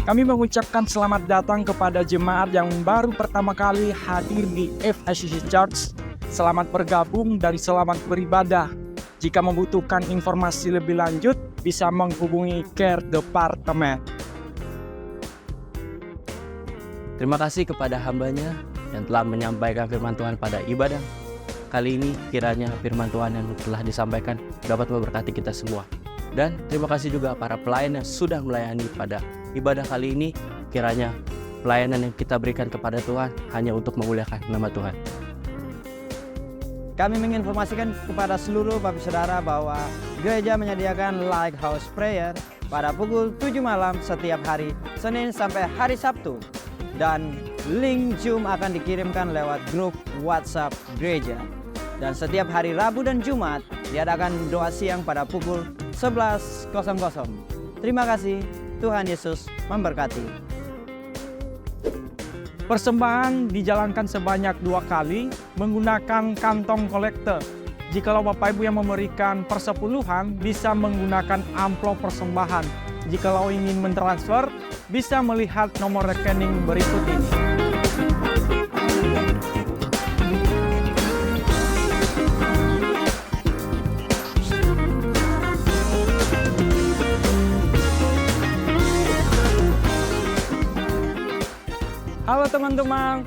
Kami mengucapkan selamat datang kepada jemaat yang baru pertama kali hadir di FICC Church. Selamat bergabung dan selamat beribadah. Jika membutuhkan informasi lebih lanjut, bisa menghubungi Care Department. Terima kasih kepada hambanya yang telah menyampaikan firman Tuhan pada ibadah kali ini. Kiranya firman Tuhan yang telah disampaikan dapat memberkati kita semua. Dan terima kasih juga para pelayan yang sudah melayani pada ibadah kali ini. Kiranya pelayanan yang kita berikan kepada Tuhan hanya untuk memuliakan nama Tuhan. Kami menginformasikan kepada seluruh Bapak Saudara bahwa gereja menyediakan Lighthouse Prayer pada pukul 7 malam setiap hari Senin sampai hari Sabtu. Dan link Zoom akan dikirimkan lewat grup WhatsApp gereja. Dan setiap hari Rabu dan Jumat diadakan doa siang pada pukul 11.00. Terima kasih, Tuhan Yesus memberkati. Persembahan dijalankan sebanyak 2 kali menggunakan kantong kolektor. Jikalau Bapak Ibu yang memberikan persepuluhan bisa menggunakan amplop persembahan. Jikalau ingin mentransfer bisa melihat nomor rekening berikut ini. Halo teman-teman,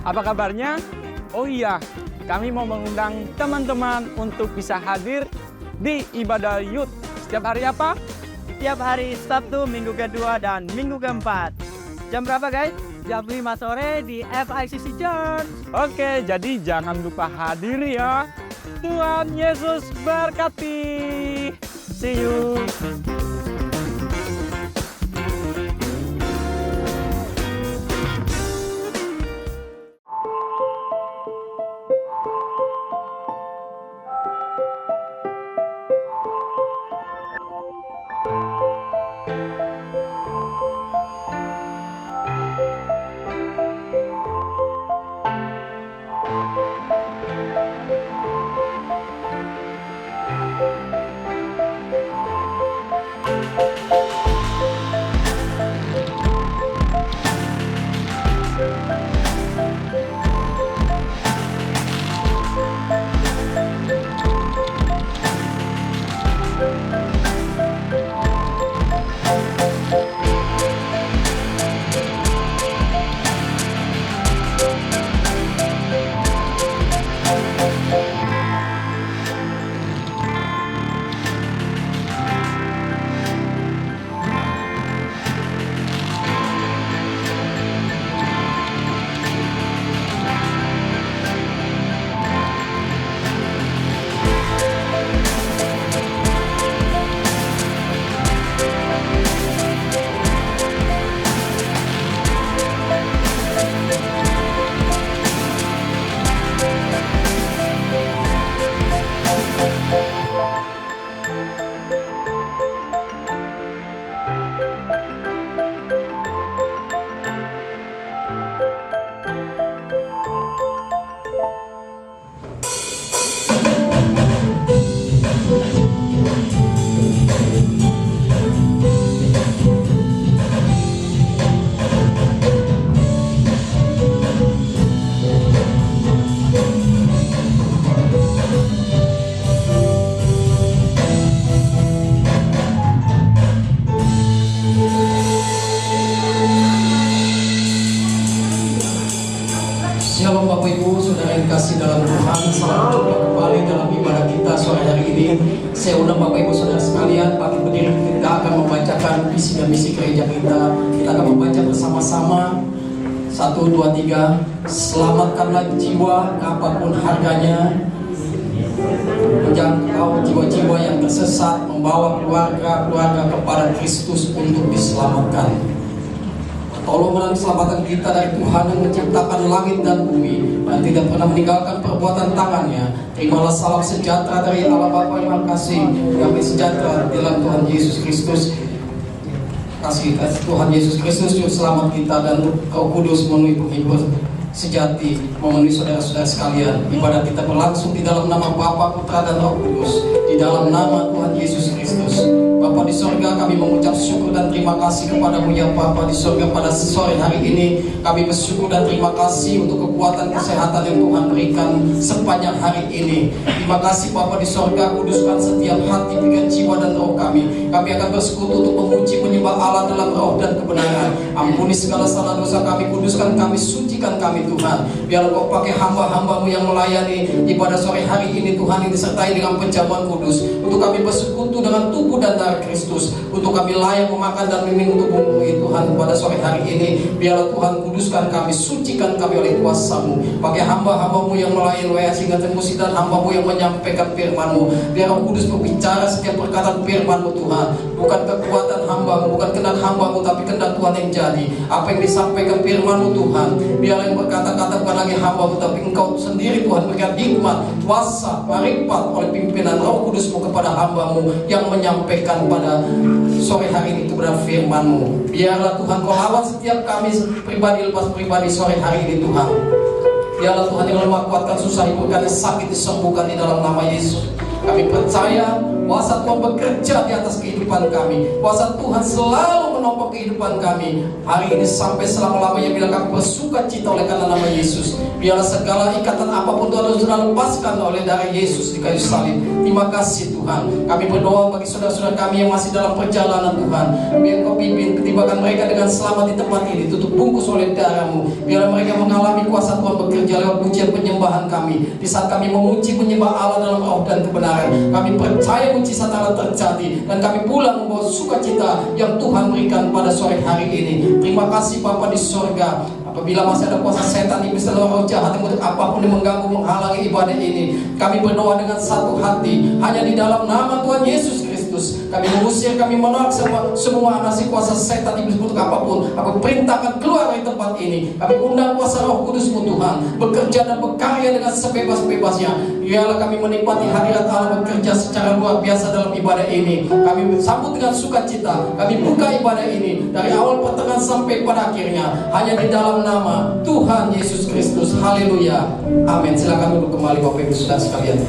apa kabarnya? Oh iya, kami mau mengundang teman-teman untuk bisa hadir di ibadah youth. Setiap hari apa? Setiap hari Sabtu, minggu kedua dan minggu keempat. Jam berapa guys? Jam 5 sore di FICC Church. Oke, jadi jangan lupa hadir ya. Tuhan Yesus berkati. See you. Shalom Bapak Ibu, Saudara yang kasih dalam Tuhan. Selamat jumpa kembali dalam ibadah kita sore hari ini. Saya undang Bapak Ibu Saudara sekalian, bangkit berdiri. Kita akan membacakan visi dan misi gereja kita. Kita akan membaca bersama-sama. 1, 2, 3. Selamatkanlah jiwa apapun harganya, menjangkau jiwa-jiwa yang tersesat, membawa keluarga-keluarga kepada Kristus untuk diselamatkan. Tolong melalui keselamatan kita dari Tuhan yang menciptakan langit dan bumi dan tidak pernah meninggalkan perbuatan tangannya. Terimalah salam sejahtera dari Allah Bapa yang Maha Kasih, damai sejahtera di dalam Tuhan Yesus Kristus. Kasih Tuhan Yesus Kristus Juru Selamat kita dan Roh Kudus memenuhi penghibur sejati, memenuhi saudara-saudara sekalian. Ibadah kita berlangsung di dalam nama Bapa, Putra dan Roh Kudus, di dalam nama Tuhan Yesus Kristus. Bapa di sorga, kami mengucap syukur dan terima kasih kepadamu ya Bapa di sorga. Pada sore hari ini kami bersyukur dan terima kasih untuk kekuatan kesehatan yang Tuhan berikan sepanjang hari ini. Terima kasih Bapa di sorga, kuduskan setiap hati, pikiran, jiwa dan roh kami. Kami akan bersekutu untuk memuji menyembah Allah dalam roh dan kebenaran. Ampuni segala salah dosa kami, kuduskan kami, sucikan kami Tuhan. Biar Kau pakai hamba-hambamu yang melayani ibadah sore hari ini Tuhan, yang disertai dengan penjamuan kudus, untuk kami bersekutu dengan tubuh dan darah Kristus, untuk kami layak memakan dan meminum tubuhmu Tuhan pada sore hari ini. Biarlah Tuhan kuduskan kami, sucikan kami oleh kuasa-Mu. Pakai hamba-hambamu yang melayani sehingga temusi dan hambamu yang menyampaikan firman-Mu. Biar Roh Kudus berbicara setiap perkataan firman-Mu Tuhan. Bukan kekuatan hambamu, bukan kehendak hambamu, tapi kehendak Tuhan yang jadi. Apa yang disampaikan firman-Mu Tuhan, biarlah yang berkata-kata bukan lagi hambamu, tapi Engkau sendiri Tuhan berikan hikmat, kuasa, marifat oleh pimpinan Roh Kudus-Mu kepada hambamu yang menyampaikan pada sore hari ini itu benar firman-Mu. Biarlah Tuhan Kau lawan setiap kami pribadi lepas pribadi sore hari ini Tuhan. Biarlah Tuhan yang lemah kuatkan, susah hiburkan, yang sakit disembuhkan di dalam nama Yesus. Kami percaya kuasa Tuhan bekerja di atas kehidupan kami. Kuasa Tuhan selalu menopang kehidupan kami hari ini sampai selama-lamanya. Bila kami bersuka cita oleh karena nama Yesus. Biarlah segala ikatan apapun Tuhan sudah lepaskan oleh darah Yesus di kayu salib. Terima kasih Tuhan. Kami berdoa bagi saudara-saudara kami yang masih dalam perjalanan Tuhan. Biar Kau pimpin ketibakan mereka dengan selamat di tempat ini, tutup bungkus oleh darah-Mu. Biarlah mereka mengalami kuasa Tuhan bekerja lewat pujian penyembahan kami. Di saat kami memuji menyembah Allah dalam roh dan kebenaran, kami percaya mujizat Allah terjadi, dan kami pulang membawa sukacita yang Tuhan berikan pada sore hari ini. Terima kasih Bapa di sorga. Apabila masih ada kuasa setan, iblis dan roh jahat yang untuk apapun yang mengganggu, menghalangi ibadah ini, kami berdoa dengan satu hati, hanya di dalam nama Tuhan Yesus Kristus. Kami mengusir, kami menolak semua nasi kuasa setan, iblis untuk apapun. Aku perintahkan keluar dari tempat ini. Kami undang kuasa Roh Kudus-Mu Tuhan bekerja dan berkarya dengan sebebas-bebasnya. Biarlah kami menikmati hadirat Allah bekerja secara luar biasa dalam ibadah ini. Kami sambut dengan sukacita. Kami buka ibadah ini dari awal pertengahan sampai pada akhirnya hanya di dalam nama Tuhan Yesus Kristus. Haleluya. Amin. Silakan duduk kembali Bapak Ibu Saudara sekalian.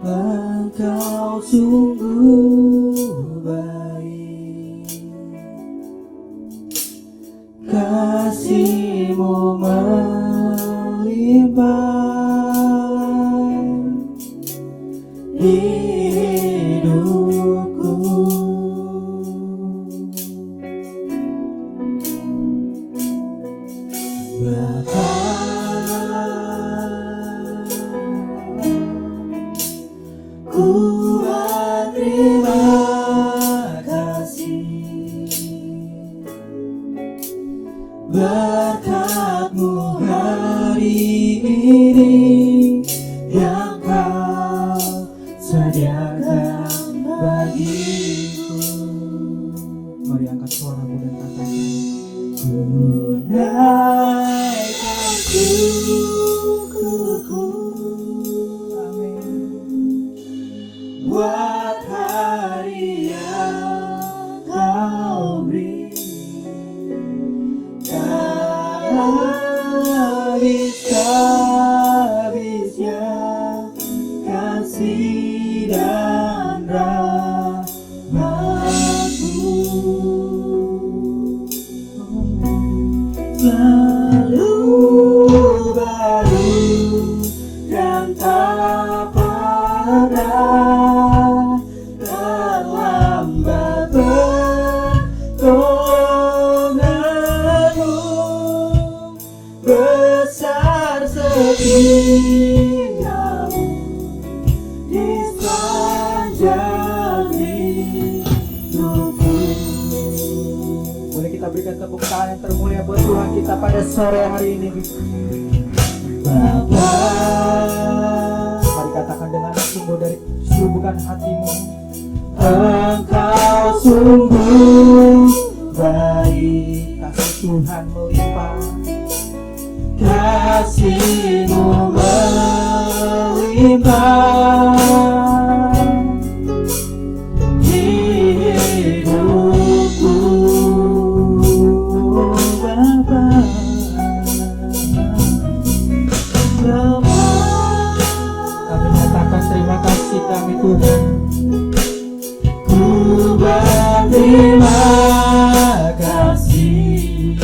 Engkau sungguh baik, kasih-Mu melimpah di hidupku. Bapa, ku berterima kasih, berkat-Mu hari ini yang Kau sediakan bagiku. Mari angkat suaramu dan katakan, ku naikkan syukurku, amin, buat hari yang Kau beri. Tak habis-habisnya kasih dan rahmat-Mu, selalu baru dan tak pernah terlambat. setiamu di sepanjang hidupku. Boleh kita berikan tepuk tangan yang termulia buat Tuhan kita pada sore hari ini. Bapa, Mari katakan dengan sungguh dari selubungan hatimu. Engkau sungguh baik, Kasih Tuhan melimpah, kasih-Mu melimpah di hidupku, Bapa. kami nyatakan terima kasih kami Tuhan. Ku berterima kasih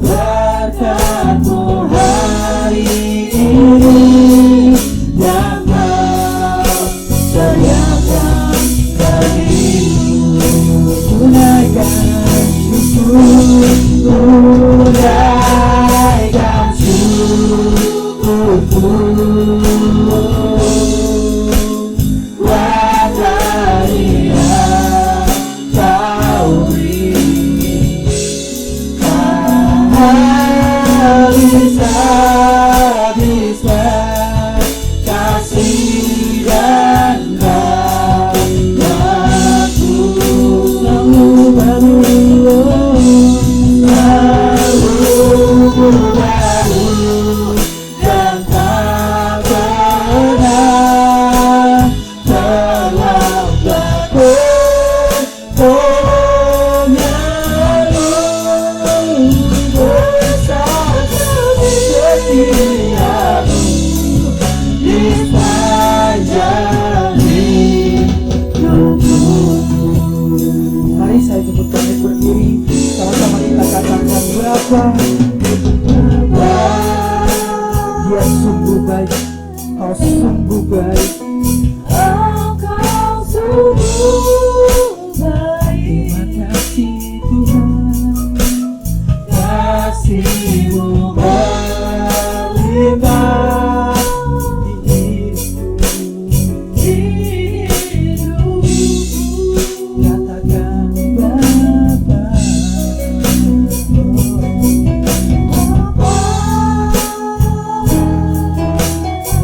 berkat-Mu hari ini yang Kau sediakan bagiku. Tunaikan syukur, tunaikan syukurku. Bisa kasih dan rahmat-Mu selalu baru, dan tak pernah terlambat. Mari saya jemput kami berdiri, sama-sama kita katakan Bapa. Dia sungguh baik, Kau sungguh baik. Engkau sungguh baik, Terima kasih Tuhan. kasih-Mu melimpah di hidupku. Katakan Bapa.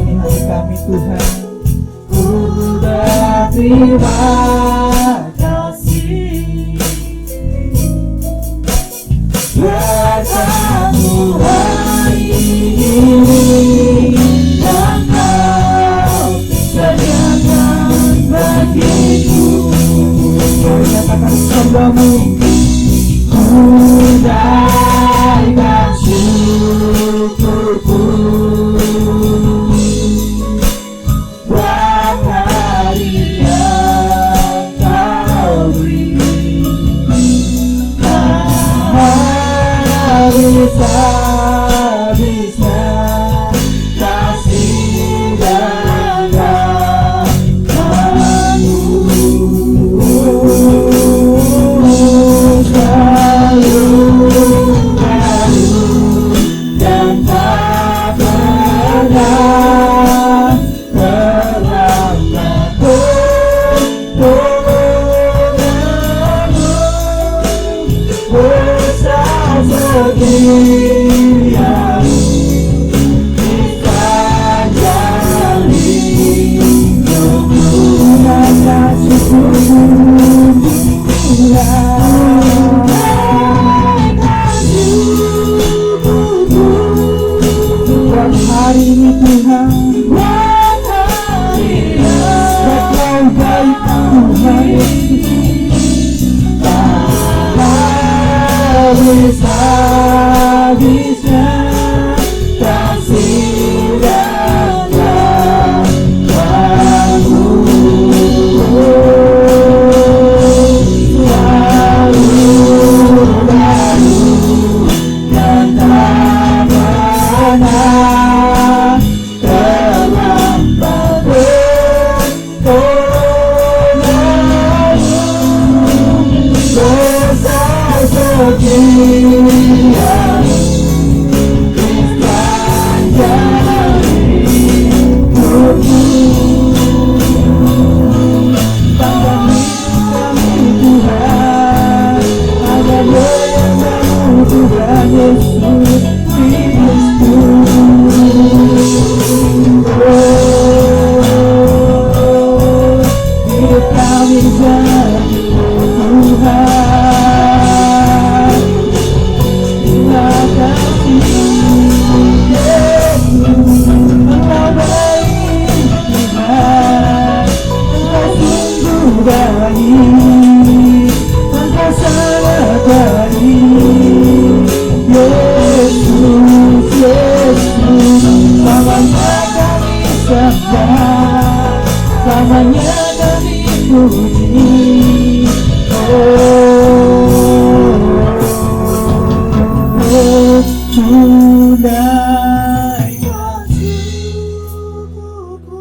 Ini hari kami Tuhan. Ku berterima kasih berkat-Mu hari ini yang Kau sediakan bagiku. Katakan hamba-Mu. Tunaikan syukurku buat hari yang Kau beri. Habis-habisnya kasih dan rahmat-Mu selalu baru, dan tak pernah terlambat. Besar setiamu di sepanjang hidupku. Tunaikan syukurku, tunaikan syukurku Buat hari ini Tuhan. buat hari Buat Kau baik Tuhan. habis-habisnya kasih dan rahmat-Mu selalu baru, dan tak pernah terlambat. Besar setiamu Yesus di Kristus. Hidup kami jadi Tuhan. Terima kasih Yesus, Engkau baik Tuhan, Engkau sungguh baik, Engkau sangat baik. Yesus, Yesus, selamanya kami sembah, selamanya kami puji. Tunaikan syukurku.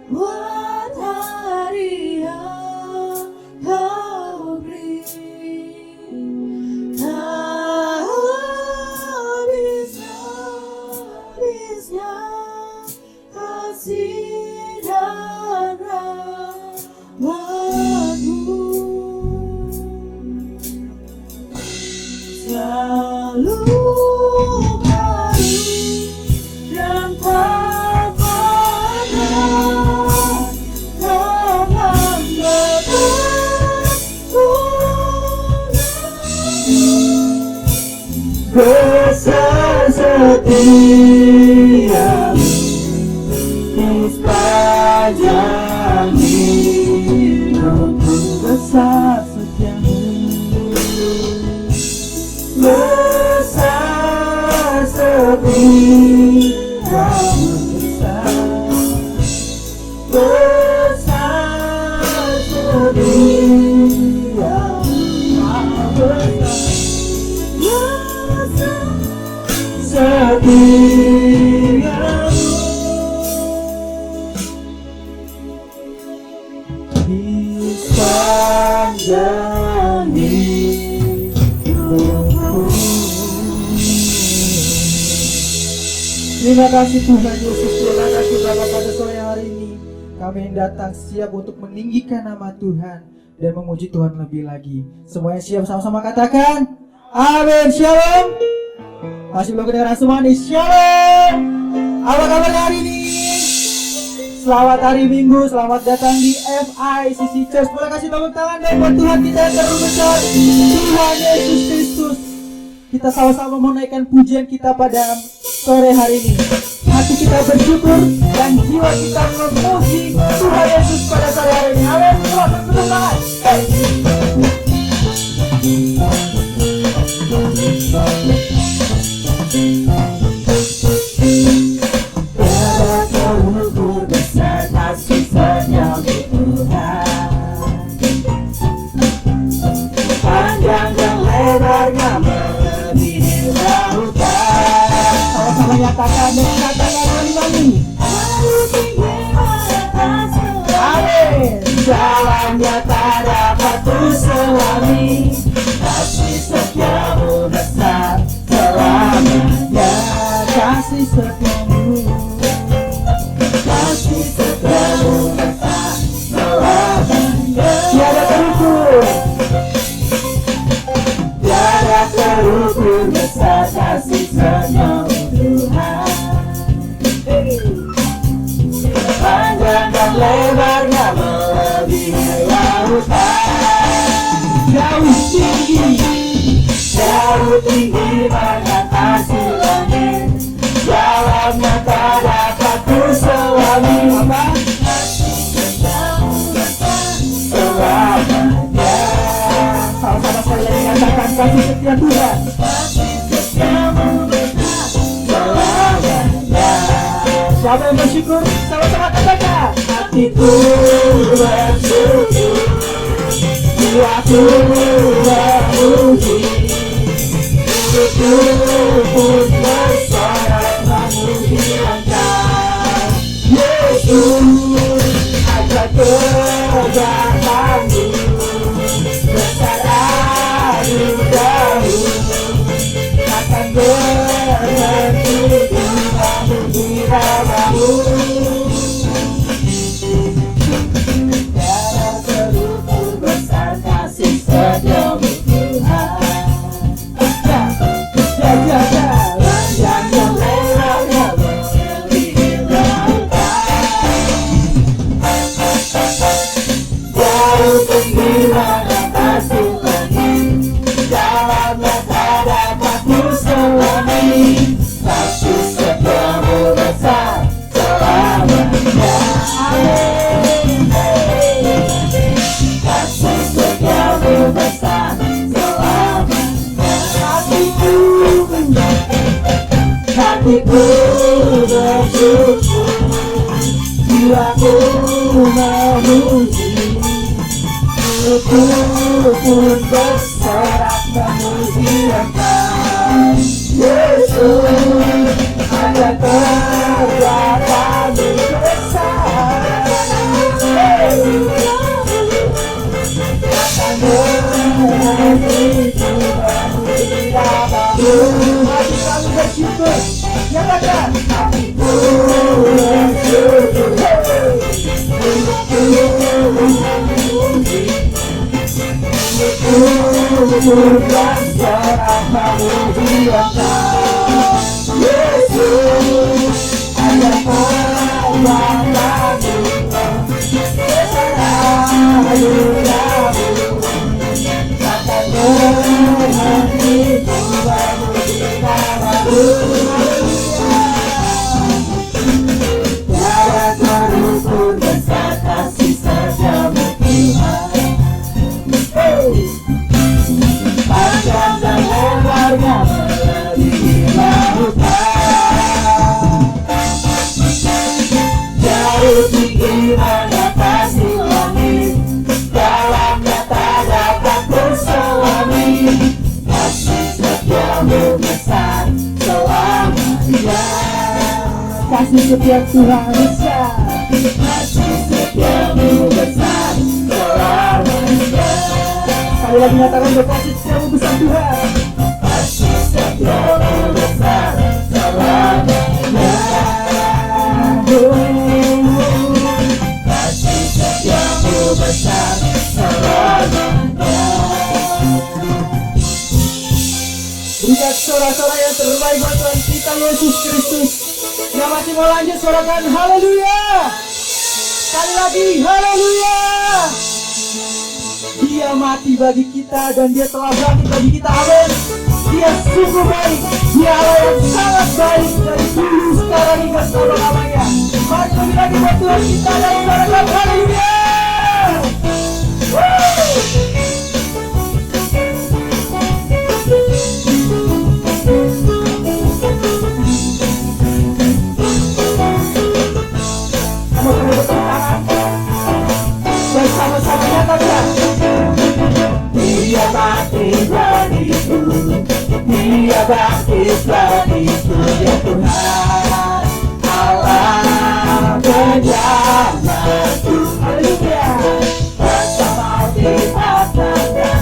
Buat hari yang Kau beri, tak habis-habisnya kasih dan rahmat-Mu. Selalu baru dan tak pernah besar setiamu di sepanjang hidupku, besar setiamu, besar setiamu, besar setiamu di sepanjang hidupku. Terima kasih Tuhan Yesus, terima kasih Bapa pada sore hari ini. Kami yang datang siap untuk meninggikan nama Tuhan dan memuji Tuhan lebih lagi. Semuanya siap, sama-sama katakan amin. Shalom. Masih belum kedengaran semua nih. Shalom. Apa kabar hari ini? Selamat hari Minggu, selamat datang di FICC Church. Boleh kasih tepuk tangan dan buat Tuhan kita yang terbesar, Tuhan Yesus Kristus. Kita sama-sama menaikkan pujian kita pada sore hari ini. Hati kita bersyukur dan jiwa kita memuji Tuhan Yesus pada sore hari ini. Amin. Selamat tepuk tangan. Tiada terukur besar kasih sayang-Mu Tuhan, panjang dan lebarnya melebihi lautan. Sama-sama nyatakan dan katakan kembali. Amin. Jalannya tak dapat kuselami, kasih setia-Mu besar selamanya. Kasih setiamu, Kasih setia-Mu besar selamanya. tiada terukur. Tiada terukur besar kasih sayang-Mu Tuhan, panjang dan lebarnya melebihi lautan. Jauh tinggi banyak kasih langit, jalannya tak dapat kuselami. Kasih setia-Mu besar selamanya. sama-sama sekali nyatakan kasih setia Tuhan. Kasih setia-Mu besar selamanya. Siapa yang bersyukur? Sama-sama katakan. Hatiku bersyukur, jiwaku memuji, hidupku pun bersorak memuji Engkau. Yesus, ajar kejahatanmu, besar anugerah-Mu, akan berhenti memuji nama-Mu. Tiada terukur besar kasih setia-Mu Tuhan, hatiku bersyukur, jiwaku memuji, mulutku pun bersorak memuji Engkau. Yesus, hanya perbuatanmu besar. Mari kami bersyukur, nyatakan hatiku bersyukur, bersorak memuji Engkau. Yesus, hanya perbuatanmu besar, haleluya. Panjang dan lebarnya melebihi lautan, jauh tinggi mengatasi langit, dalamnya tak dapat terselami. Kasih setiamu besar selamanya. Kasih setiap Tuhan besar, kasih setiamu besar selamanya. Sekali lagi nyatakan kasih setiamu besar Tuhan, kasih setiamu besar selamanya. Kasih setiamu besar selamanya. Berikan sorak-sorak yang terbaik buat Tuhan kita Yesus Kristus. Yang masih mau lanjut, sorakan haleluya. Sekali lagi haleluya. Dia mati bagi kita dan dia telah bangkit bagi kita, amin. Dia sungguh baik, dia Allah yang sangat baik dari dulu, sekarang hingga selama-lamanya. Mari lebih lagi buat Tuhan kita dan sorakan haleluya. Bersama-sama nyatakan, dia mati bagiku, dia bangkit bagiku, ya Tuhan Allah penyelamatku. Haleluya. Bersama di hatinya,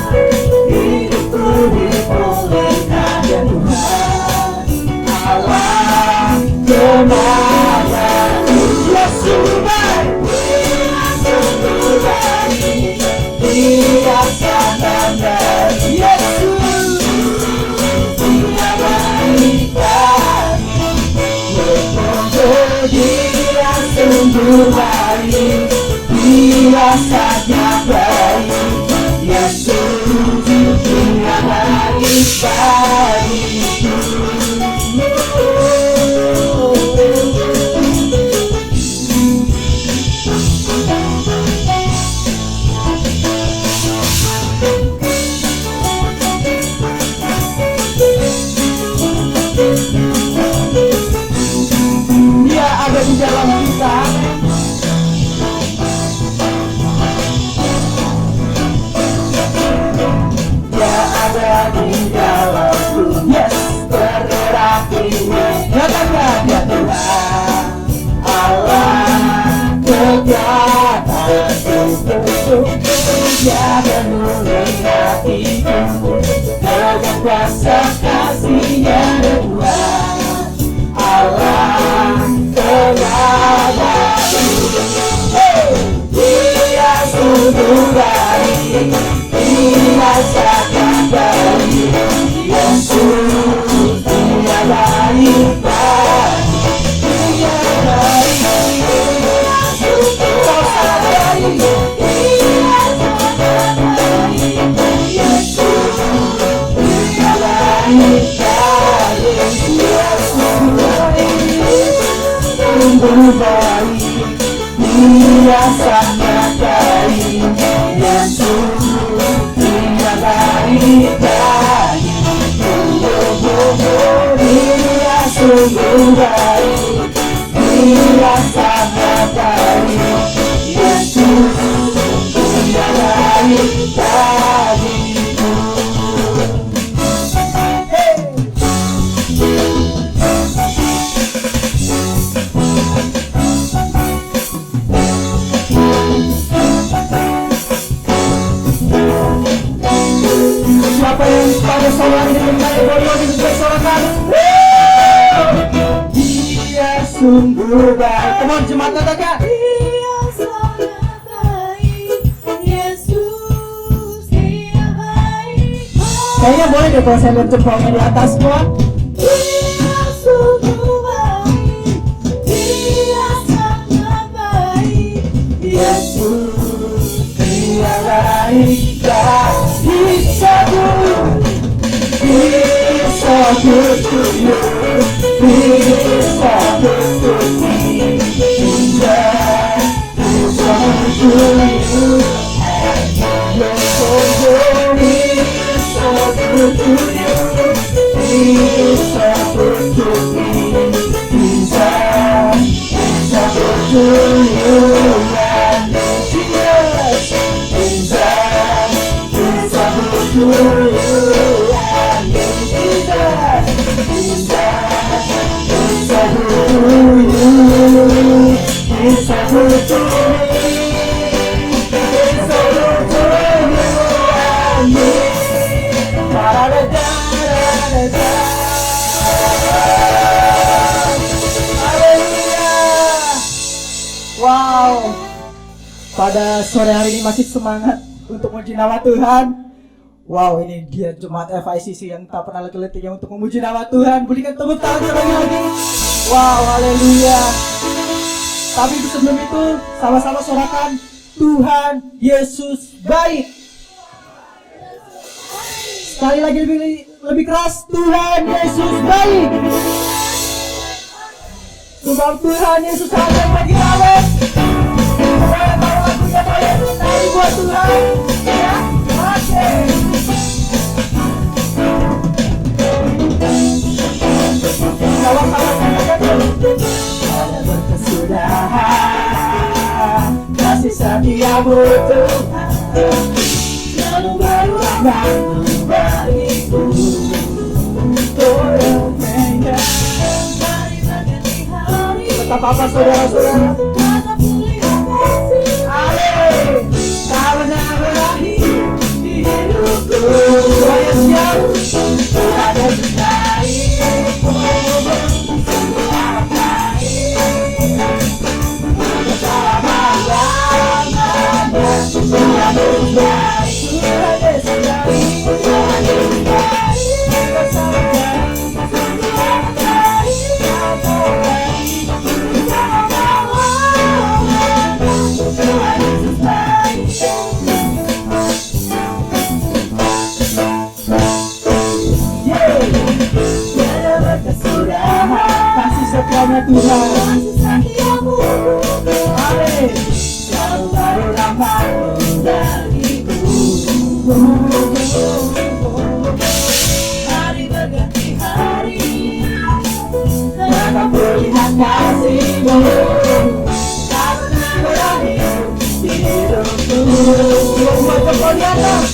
hidupku dipulihkan, ya Tuhan Allah penyelamatku. Yesus baik, sungguh baik, dia sangat baik. Yesus, dia baik bagi, dia sungguh baik, dia sangat baik. Yesus, dia baik bagiku. Dia ada di dalam kita. Dia ada di dalamku. Yes, bergerakku. Nyatakan ya Tuhan Allah kegagalanku. Dia menolong hatiku dengan kuasa kasih-Nya Tuhan Allah kegagalanku. Dia sungguh baik, dia sangat baik. Yesus, dia baik bagi, dia baik, kau sangat baik, dia sangat baik. Yesus, dia baik bagi, Yesus baik, sungguh baik, dia sangat baik. Yesus, dia baik bagi, dia sungguh sungguh baik, Dia sangat baik. Yesus Dia baik bagiku. Hey! Siapa yang pada sore ini mencari bodoh di bersorakan? Dia sungguh baik. Teman jemaat katakan. Dia sangat baik, Yesus Dia baik. Kayaknya boleh deh kalau saya lihat jempolnya di atas semua. Dia sungguh baik, Dia sangat baik, Yesus Dia baik. Bisa bertujuh, bisa bertujuh, bisa bertujuh. Bisa bertujuh, bisa bertujuh, bisa bertujuh. Wow, pada sore hari ini masih semangat untuk memuji nama Tuhan. Wow, ini dia jemaat FICC yang tak pernah letih-letihnya untuk memuji nama Tuhan. Berikan tepuk tangan lagi. Wow, haleluya. Tapi sebelum itu, sama-sama sorakan Tuhan Yesus baik. Sekali lagi lebih keras, Tuhan Yesus baik. Sebab Tuhan Yesus ada bagi kami. Saya tahu lagunya banyak sekali buat Tuhan. Ya, oke. Ada berkesudahan, kasih setiamu Tuhan, selalu baru rahmat-Mu bagiku. Tetap apa saudara-saudara? Amin. Karena berakhir di hidupku, saya siap berada di setianya Tuhan, amin. Selalu baru rahmat-Mu bagiku. Hari berganti hari, dapat melihat kasih-Mu, karena berakhir di hidupku. Buat jempol di atas.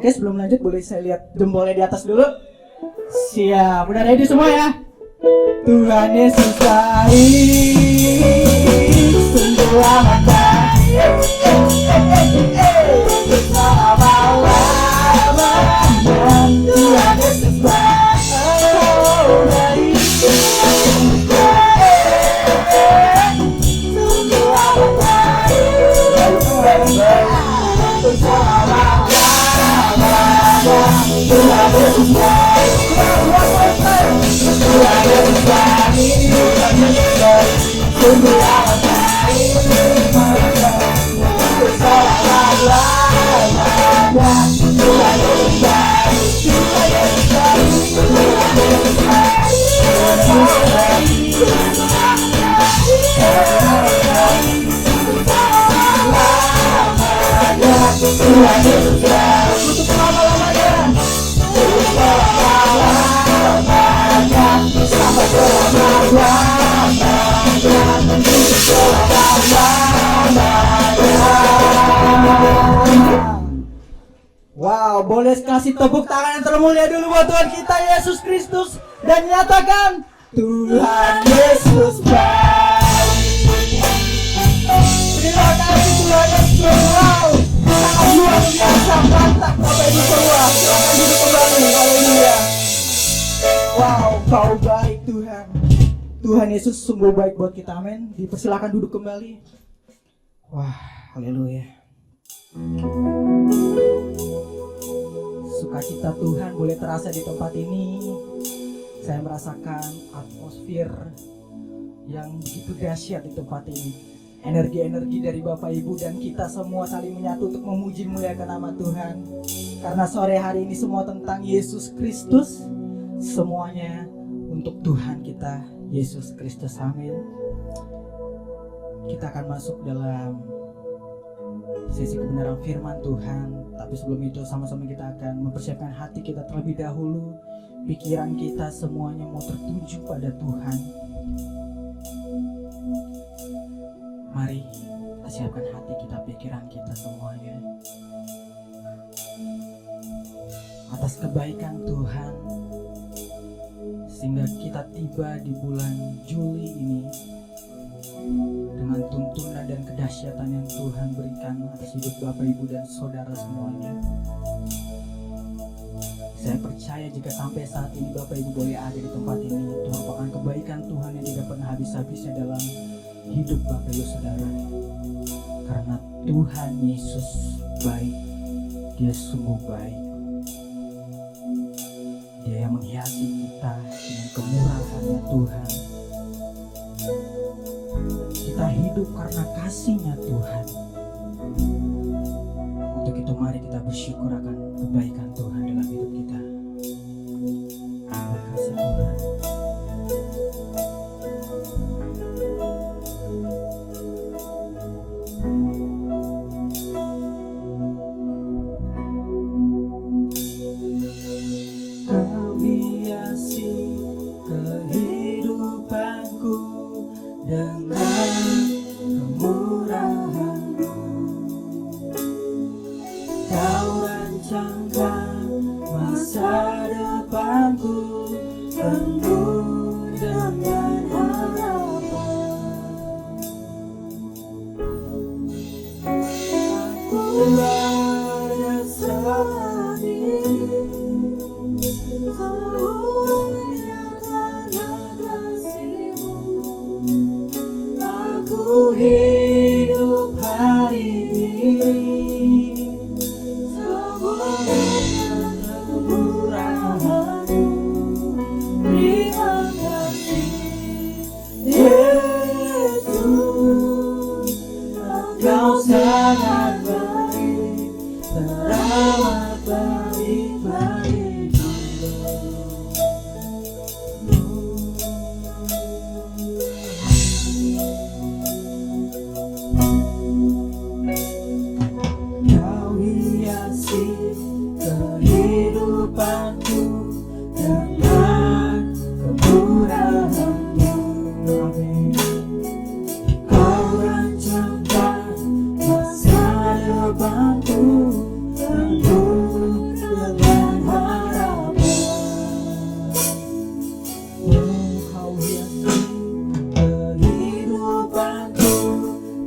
Oke, sebelum lanjut boleh saya lihat jempolnya di atas dulu. Siap, udah ready semua ya? Tuhan Yesus baik, sungguh amat baik. Selama-lamanya Tuhan Yesus baik, oh baik. Sungguh amat baik, selama-lamanya Tuhan Yesus baik. Tuhan Yesus baik, Tuhan Yesus baik, sungguh amat baik, selama-lamanya Tuhan Yesus baik, Tuhan Yesus baik, Tuhan Yesus baik, Tuhan Yesus baik, untuk selama-lamanya, untuk selama-lamanya, sampai selama-lamanya, untuk selama-lamanya. Wow, boleh kasih tepuk tangan yang termulia dulu buat Tuhan kita Yesus Kristus dan nyatakan Tuhan Yesus baik. Terima kasih Tuhan Yesus. Wow, sangat luar biasa, mantap Bapak Ibu semua. Silakan duduk kembali. Haleluya. Wow, kau baik Tuhan. Tuhan Yesus sungguh baik buat kita, amin. Dipersilakan duduk kembali. Wah, haleluya. Sukacita Tuhan boleh terasa di tempat ini. Saya merasakan atmosfer yang begitu dahsyat di tempat ini. Energi-energi dari Bapak Ibu dan kita semua saling menyatu untuk memuji muliakan nama Tuhan. Karena sore hari ini semua tentang Yesus Kristus, semuanya untuk Tuhan kita Yesus Kristus, amin. Kita akan masuk dalam sesi kebenaran firman Tuhan. Tapi sebelum itu sama-sama kita akan mempersiapkan hati kita terlebih dahulu. Pikiran kita semuanya mau tertuju pada Tuhan. Mari kita siapkan hati kita, pikiran kita semuanya atas kebaikan Tuhan, sehingga kita tiba di bulan Juli ini dengan tuntunan dan kedahsyatan yang Tuhan berikan atas hidup Bapak Ibu dan saudara semuanya. Saya percaya jika sampai saat ini Bapak Ibu boleh ada di tempat ini, itu merupakan kebaikan Tuhan yang tidak pernah habis-habisnya dalam hidup Bapak Ibu saudara. Karena Tuhan Yesus baik, Dia sungguh baik. Dia yang menghiasi kita dengan kemurahan-Nya Tuhan. Kita hidup karena kasih-Nya Tuhan. Untuk itu mari kita bersyukur akan kebaikan Tuhan dalam hidup kita. Terima kasih Tuhan. Kau hiasi kehidupanku dengan kemurahan-Mu. Kau rancangkan masa depanku penuh dengan harapan. Aku berserah diri, semuanya karena kasih-Mu. Aku hidup hari ini, semuanya kemurahan-Mu. Terima kasih Yesus, Engkau sangat baik, teramat baik bagiku. Kau hiasi kehidupanku dengan kemurahan-Mu. Amin. Kau rancangkan masa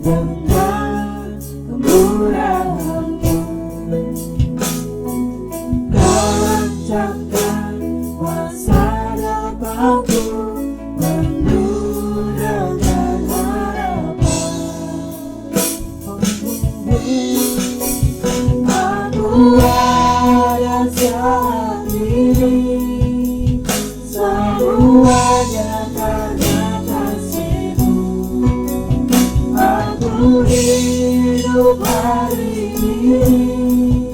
dengan kemurahan-Mu. Kencangkan masa depanku penuh dengan harapan. Aku ada saat ini, semuanya karena kasih-Mu. Aku hidup hari ini,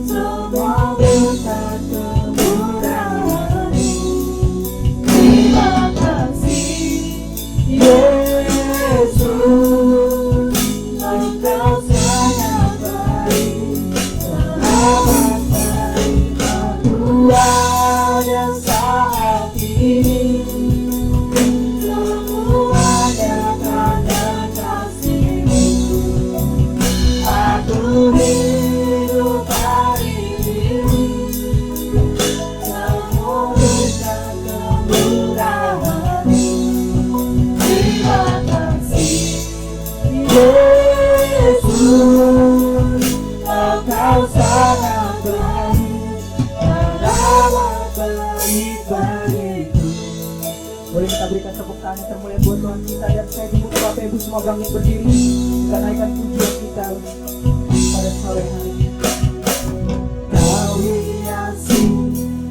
semua berkat kemurahan-Mu. Terima kasih Yesus, Engkau sangat baik, teramat baik. Aku ada saat ini, semuanya karena kasih-Mu. Aku hidup hari ini, semua berkat kemurahan-Mu. Terima kasih Yesus, Engkau sangat baik, teramat baik bagiku. Boleh kita berikan tepuk tangan yang termulia buat Tuhan kita, dan saya dibutuh Bapak Ibu semua bangkit berdiri. Kita naikkan pujian kita pada sore hari ini. Kau hiasi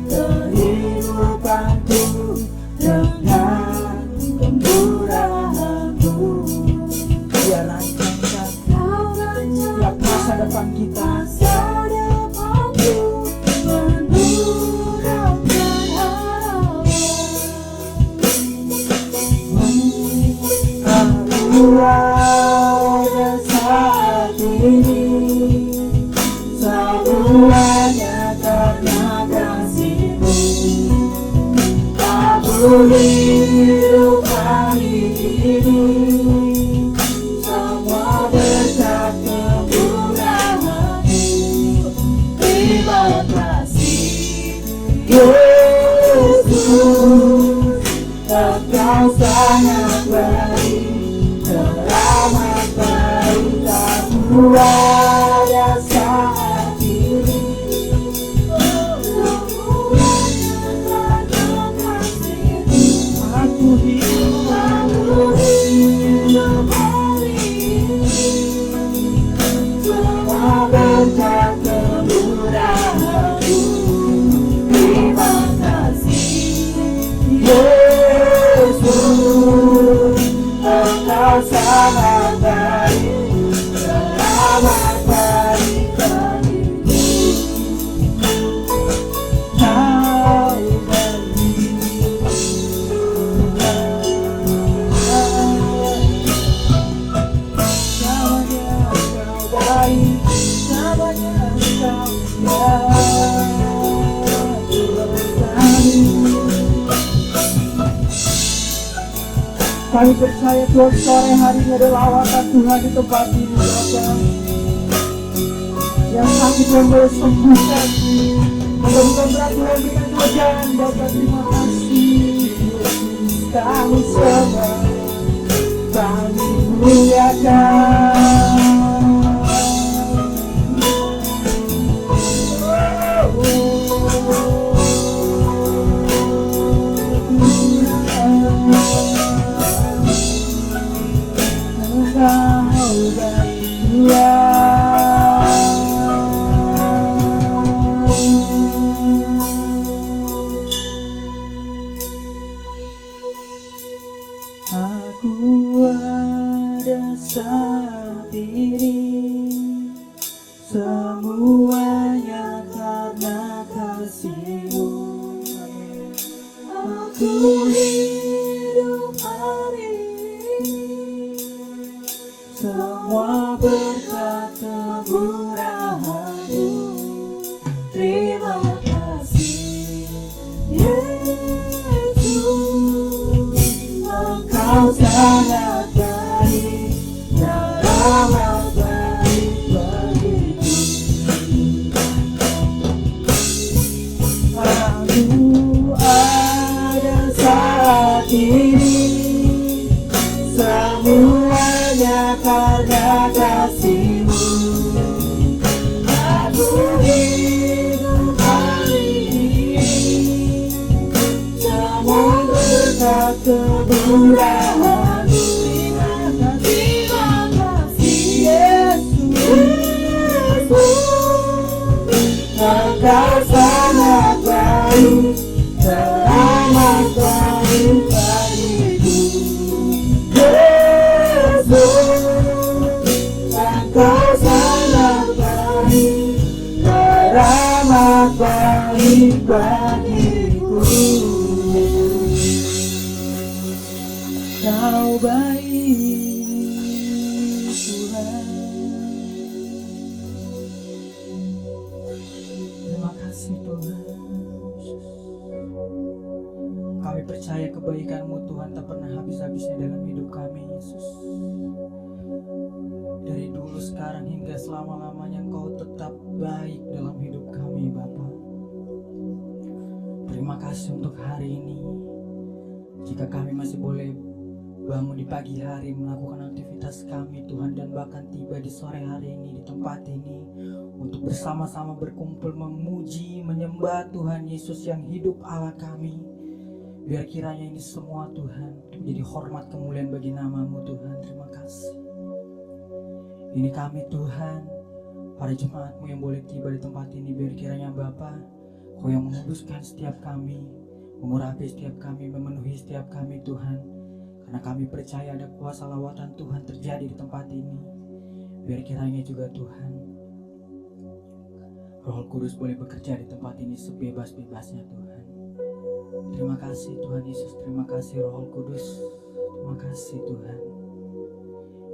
kehidupanku dengan kemurahan-Mu. Dia rancangkan setiap masa depan kita. Masa depanku penuh dengan harapan. Aku ada saat ini, semuanya karena kasih-Mu. Aku hidup hari ini, semua berkat kemurahan-Mu. Terima kasih Yesus, Engkau sangat baik, teramat baik. Aku ada saat ini, semuanya karena kasih-Mu. Aku hidup Aku hidup hari ini, semua berkat kemurahan-Mu. Terima kasih Yesus, Engkau sangat baik, teramat baik bagiku. Kami percaya Tuhan sore hari ini adalah lawatan Tuhan di tempat ini, Bapa. Yang sakit Tuhan boleh sembuhkan, mudah-mudahan berat Tuhan berikan kebahagiaan, Bapa. Terima kasih kami semua, kami muliakan. Aku ada saat ini, semuanya karena kasih-Mu. Aku hidup hari ini, semua berkat kemurahan-Mu. Terima kasih Yesus, Engkau sangat baik, teramat baik bagiku. Aku ada saat ini, semuanya karena kasih-Mu. Aku hidup hari ini namun berkat kemurahan-Mu. Terima kasih Yesus, Engkau sangat baik, teramat baik bagiku. Yesus, Engkau sangat baik, teramat baik bagiku. Kau baik Tuhan. Terima kasih Tuhan. Kami percaya kebaikan-Mu Tuhan tak pernah habis-habisnya dalam hidup kami Yesus. Dari dulu sekarang hingga selama-lamanya Engkau tetap baik dalam hidup kami Bapa. Terima kasih untuk hari ini. Jika kami masih boleh bangun di pagi hari melakukan aktivitas kami Tuhan, dan bahkan tiba di sore hari ini di tempat ini untuk bersama-sama berkumpul memuji menyembah Tuhan Yesus yang hidup Allah kami. Biar kiranya ini semua Tuhan menjadi hormat kemuliaan bagi nama-Mu Tuhan. Terima kasih. Ini kami Tuhan, para jemaat-Mu yang boleh tiba di tempat ini. Biar kiranya Bapa, Kau yang menguduskan setiap kami, mengurapi setiap kami, memenuhi setiap kami Tuhan. Karena kami percaya ada kuasa lawatan Tuhan terjadi di tempat ini. Biar kiranya juga Tuhan, Roh Kudus boleh bekerja di tempat ini sebebas-bebasnya Tuhan. Terima kasih Tuhan Yesus, terima kasih Roh Kudus, terima kasih Tuhan.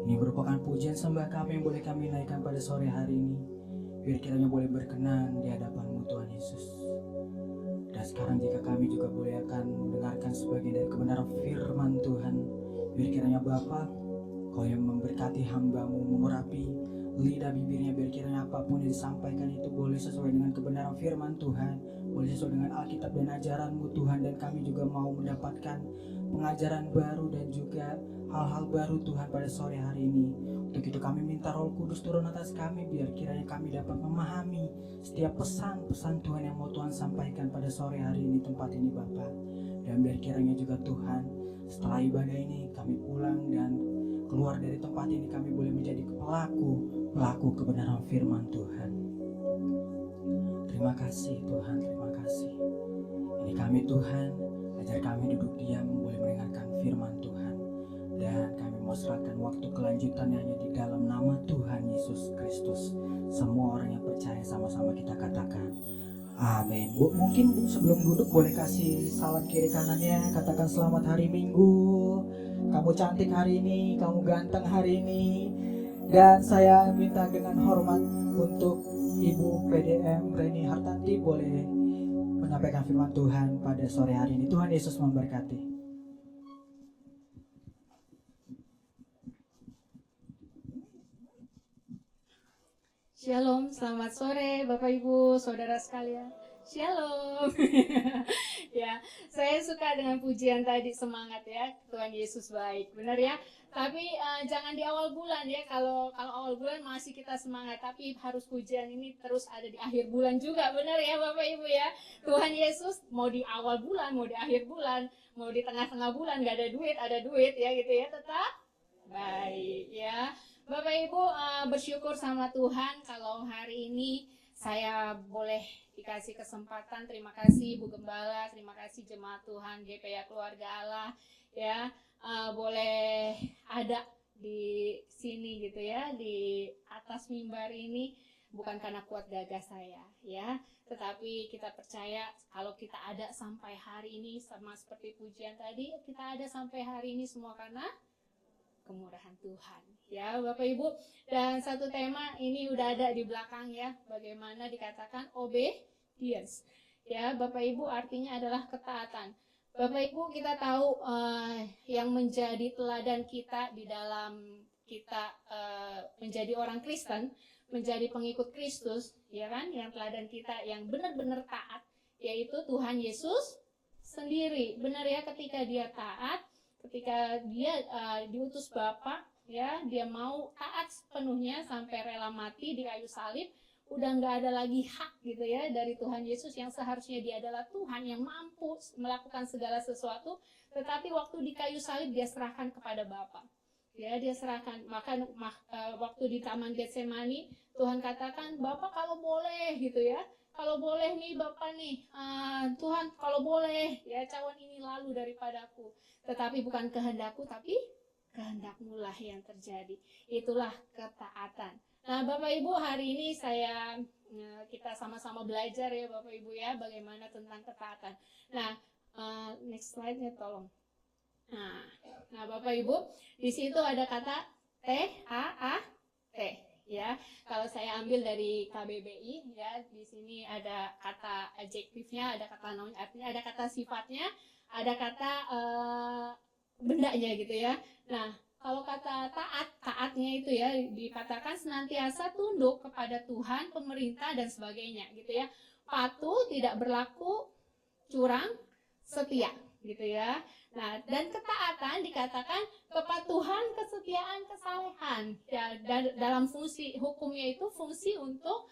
Ini merupakan pujian sembah kami yang boleh kami naikkan pada sore hari ini. Biar kiranya boleh berkenan di hadapan-Mu Tuhan Yesus. Dan sekarang jika kami juga boleh akan mendengarkan sebagian dari kebenaran firman Tuhan, biar kiranya Bapa, Kau yang memberkati hamba-Mu, mengurapi lidah bibirnya, biar kiranya apapun yang disampaikan itu boleh sesuai dengan kebenaran firman Tuhan, boleh sesuai dengan Alkitab dan ajaran-Mu Tuhan. Dan kami juga mau mendapatkan pengajaran baru dan juga hal-hal baru Tuhan pada sore hari ini. Untuk itu kami minta Roh Kudus turun atas kami, biar kiranya kami dapat memahami setiap pesan-pesan Tuhan yang mau Tuhan sampaikan pada sore hari ini tempat ini Bapa. Dan biar kiranya juga Tuhan, setelah ibadah ini kami pulang dan keluar dari tempat ini, kami boleh menjadi pelaku kebenaran firman Tuhan. Terima kasih Tuhan, terima kasih. Ini kami Tuhan, ajar kami duduk diam boleh mendengarkan firman Tuhan. Dan kami mau serahkan waktu kelanjutannya hanya di dalam nama Tuhan Yesus Kristus. Semua orang yang percaya sama-sama kita katakan amin. Bu, mungkin Bu, sebelum duduk boleh kasih salam kiri kanannya, katakan selamat hari Minggu. Kamu cantik hari ini, kamu ganteng hari ini. Dan saya minta dengan hormat untuk Ibu PDM Reni Hartanti boleh menyampaikan firman Tuhan pada sore hari ini. Tuhan Yesus memberkati. Shalom, selamat sore Bapak Ibu, Saudara sekalian. Shalom. Ya, saya suka dengan pujian tadi, semangat ya. Tuhan Yesus baik, benar ya. Tapi jangan di awal bulan ya. Kalau awal bulan masih kita semangat, tapi harus pujian ini terus ada di akhir bulan juga, benar ya Bapak Ibu ya. Tuhan Yesus mau di awal bulan, mau di akhir bulan, mau di tengah-tengah bulan, nggak ada duit ya gitu ya, tetap baik ya. Bapak Ibu bersyukur sama Tuhan kalau hari ini saya boleh dikasih kesempatan. Terima kasih Bu Gembala, terima kasih jemaat Tuhan GPA Keluarga Allah ya, boleh ada di sini gitu ya, di atas mimbar ini bukan karena kuat gagah saya ya, tetapi kita percaya kalau kita ada sampai hari ini, sama seperti pujian tadi, kita ada sampai hari ini semua karena kemurahan Tuhan ya Bapak Ibu. Dan satu tema ini udah ada di belakang ya, bagaimana dikatakan obedience ya Bapak Ibu, artinya adalah ketaatan. Bapak Ibu, kita tahu yang menjadi teladan kita di dalam kita menjadi orang Kristen, menjadi pengikut Kristus ya kan, yang teladan kita yang benar-benar taat yaitu Tuhan Yesus sendiri. Benar ya, ketika dia taat, ketika dia diutus Bapa ya, dia mau taat sepenuhnya sampai rela mati di kayu salib, udah nggak ada lagi hak gitu ya dari Tuhan Yesus yang seharusnya dia adalah Tuhan yang mampu melakukan segala sesuatu, tetapi waktu di kayu salib dia serahkan kepada Bapa. Ya, dia serahkan. Maka waktu di Taman Getsemani Tuhan katakan, Bapak kalau boleh gitu ya, kalau boleh nih Bapak nih, Tuhan kalau boleh ya cawan ini lalu daripadaku, tetapi bukan kehendakku tapi kehendak-Mu lah yang terjadi. Itulah ketaatan. Nah, Bapak Ibu, hari ini kita sama-sama belajar ya Bapak Ibu ya, bagaimana tentang ketaatan. Nah, next slide-nya tolong. Nah, Bapak Ibu, di situ ada kata T-A-A-T ya. Kalau saya ambil dari KBBI ya, di sini ada kata adjektifnya, ada kata noun, artinya ada kata sifatnya, ada kata bendanya gitu ya. Nah, kalau kata taatnya itu ya dikatakan senantiasa tunduk kepada Tuhan, pemerintah dan sebagainya gitu ya. Patuh, tidak berlaku curang, setia gitu ya. Nah, dan ketaatan dikatakan kepatuhan, kesetiaan, kesalehan. Ya, dalam fungsi hukumnya itu fungsi untuk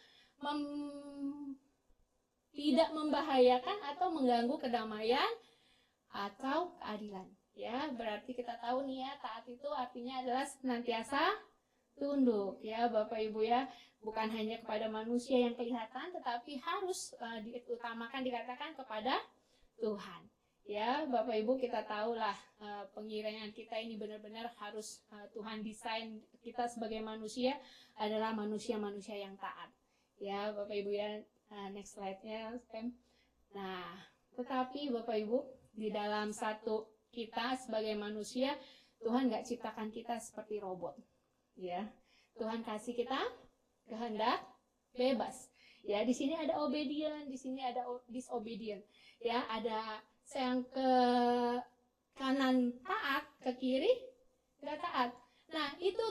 tidak membahayakan atau mengganggu kedamaian atau keadilan. Ya, berarti kita tahu nih ya, taat itu artinya adalah senantiasa tunduk ya Bapak Ibu ya, bukan hanya kepada manusia yang kelihatan, tetapi harus diutamakan dikatakan kepada Tuhan. Ya, Bapak Ibu, kita tahulah pengiringan kita ini benar-benar harus Tuhan desain kita sebagai manusia adalah manusia-manusia yang taat. Ya, Bapak Ibu ya, next slide-nya, Stem. Nah, tetapi Bapak Ibu, di dalam satu kita sebagai manusia, Tuhan nggak ciptakan kita seperti robot, ya. Tuhan kasih kita kehendak bebas. Ya, di sini ada obedient, di sini ada disobedient. Ya, ada yang ke kanan taat, ke kiri nggak taat. Nah, itu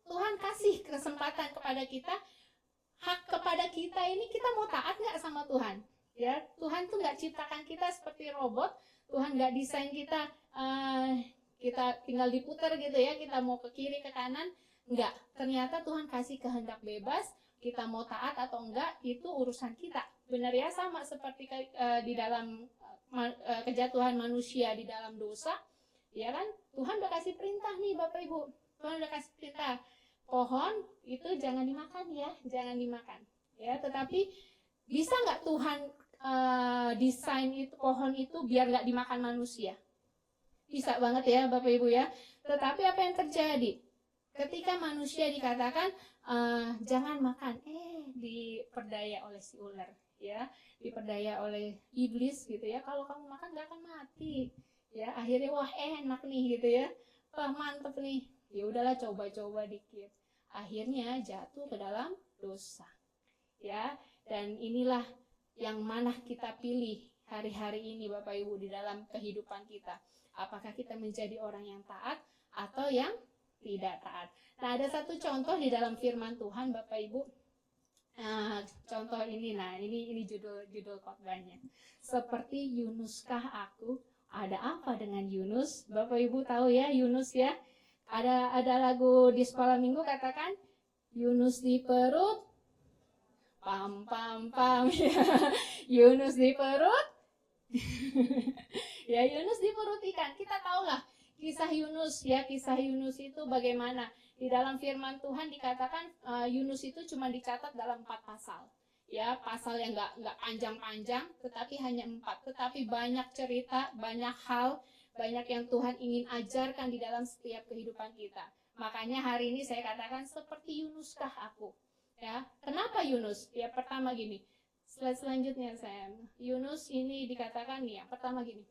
Tuhan kasih kesempatan kepada kita, hak kepada kita ini, kita mau taat nggak sama Tuhan? Ya, Tuhan tuh nggak ciptakan kita seperti robot. Tuhan nggak desain kita tinggal diputar gitu ya, kita mau ke kiri ke kanan, enggak. Ternyata Tuhan kasih kehendak bebas, kita mau taat atau enggak itu urusan kita. Benar ya, sama seperti di dalam kejatuhan manusia di dalam dosa, ya kan? Tuhan udah kasih perintah nih Bapak Ibu, Tuhan udah kasih perintah pohon itu jangan dimakan ya, jangan dimakan. Ya, tetapi bisa nggak Tuhan desain itu pohon itu biar nggak dimakan manusia? Bisa banget ya Bapak Ibu ya. Tetapi apa yang terjadi ketika manusia dikatakan jangan makan, diperdaya oleh si ular ya, diperdaya oleh iblis gitu ya, kalau kamu makan nggak akan mati ya. Akhirnya wah enak nih gitu ya, wah mantep nih, ya udahlah coba-coba dikit, akhirnya jatuh ke dalam dosa ya. Dan inilah yang mana kita pilih hari-hari ini Bapak Ibu di dalam kehidupan kita. Apakah kita menjadi orang yang taat atau yang tidak taat? Nah, ada satu contoh di dalam firman Tuhan Bapak Ibu. Contoh ini, ini judul khotbahnya. Seperti Yunuskah aku? Ada apa dengan Yunus? Bapak Ibu tahu ya Yunus ya. Ada lagu di sekolah minggu katakan Yunus di perut pam pam pam ya. Yunus di perut ya, Yunus di perut ikan. Kita tahulah kisah Yunus ya, kisah Yunus itu bagaimana di dalam firman Tuhan dikatakan Yunus itu cuma dicatat dalam 4 pasal ya, pasal yang nggak panjang-panjang, tetapi hanya 4, tetapi banyak cerita, banyak hal, banyak yang Tuhan ingin ajarkan di dalam setiap kehidupan kita. Makanya hari ini saya katakan seperti Yunuskah aku ya. Kenapa Yunus? Ya pertama gini, slide selanjutnya saya. Yunus ini dikatakan nih, yang pertama gini.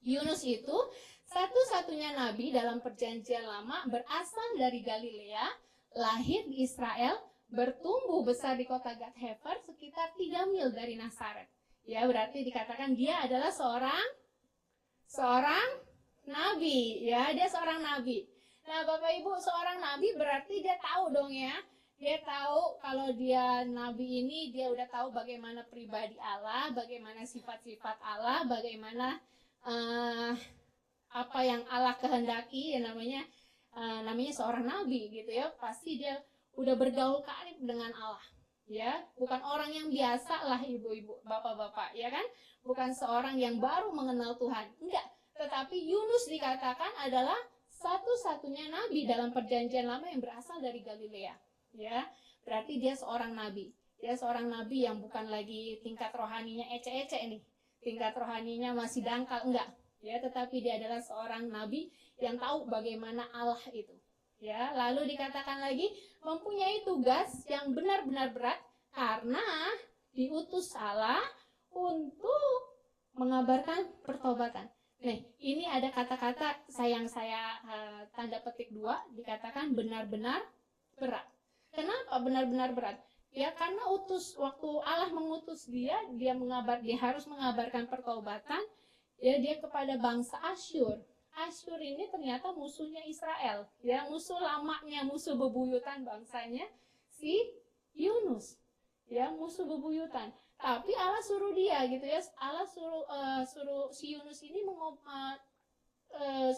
Yunus itu satu-satunya nabi dalam perjanjian lama, berasal dari Galilea, lahir di Israel, bertumbuh besar di kota Gath-Hefer sekitar 3 mil dari Nazaret. Ya, berarti dikatakan dia adalah seorang nabi, ya, dia seorang nabi. Nah, Bapak Ibu, seorang nabi berarti dia tahu dong ya. Dia tahu kalau dia nabi ini, dia udah tahu bagaimana pribadi Allah, bagaimana sifat-sifat Allah, bagaimana apa yang Allah kehendaki, ya namanya namanya seorang nabi gitu ya, pasti dia udah bergaul karib dengan Allah. Ya, bukan orang yang biasa lah ibu-ibu, bapak-bapak, ya kan? Bukan seorang yang baru mengenal Tuhan, enggak. Tetapi Yunus dikatakan adalah satu-satunya nabi dalam perjanjian lama yang berasal dari Galilea. Ya, berarti dia seorang nabi. Dia seorang nabi yang bukan lagi tingkat rohaninya ece-ece nih. Tingkat rohaninya masih dangkal, enggak. Ya, tetapi dia adalah seorang nabi yang tahu bagaimana Allah itu. Ya, lalu dikatakan lagi mempunyai tugas yang benar-benar berat karena diutus Allah untuk mengabarkan pertobatan. Nih, ini ada kata-kata yang saya tanda petik 2, dikatakan benar-benar berat. Kenapa benar-benar berat? Ya, karena waktu Allah mengutus dia harus mengabarkan pertobatan ya dia kepada bangsa Asyur. Asyur ini ternyata musuhnya Israel, ya, musuh lamanya, musuh bebuyutan bangsanya si Yunus, ya, musuh bebuyutan. Tapi Allah suruh dia gitu ya, Allah suruh si Yunus ini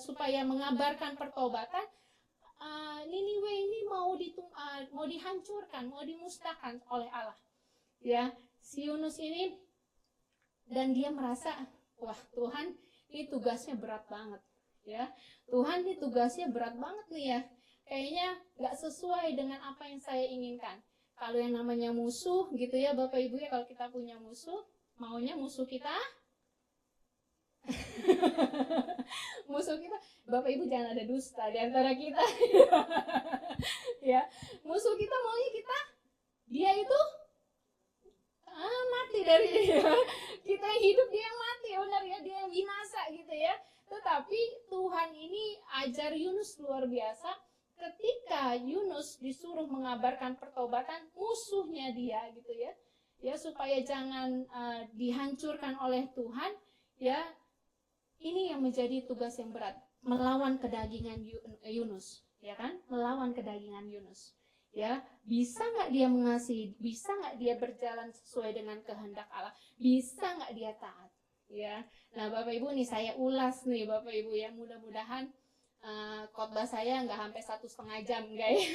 supaya mengabarkan pertobatan. Niniwe ini mau dihancurkan, mau dimusnahkan oleh Allah. Ya, si Yunus ini, dan dia merasa, wah Tuhan, ini tugasnya berat banget. Ya, Tuhan ini tugasnya berat banget nih ya. Kayaknya nggak sesuai dengan apa yang saya inginkan. Kalau yang namanya musuh gitu ya Bapak Ibu ya, kalau kita punya musuh, maunya musuh kita musuh kita, Bapak Ibu jangan ada dusta di antara kita. Ya, musuh kita maunya dia itu mati dari dia. Kita yang hidup, dia yang mati, benar ya, dia yang binasa gitu ya. Tetapi Tuhan ini ajar Yunus luar biasa. Ketika Yunus disuruh mengabarkan pertobatan musuhnya dia gitu ya, ya supaya jangan dihancurkan oleh Tuhan, ya. Ini yang menjadi tugas yang berat, melawan kedagingan Yunus, ya kan? Melawan kedagingan Yunus. Ya, bisa nggak dia mengasihi? Bisa nggak dia berjalan sesuai dengan kehendak Allah? Bisa nggak dia taat? Ya. Nah, Bapak Ibu nih saya ulas nih Bapak Ibu ya, mudah-mudahan khotbah saya nggak sampai 1,5 jam, guys.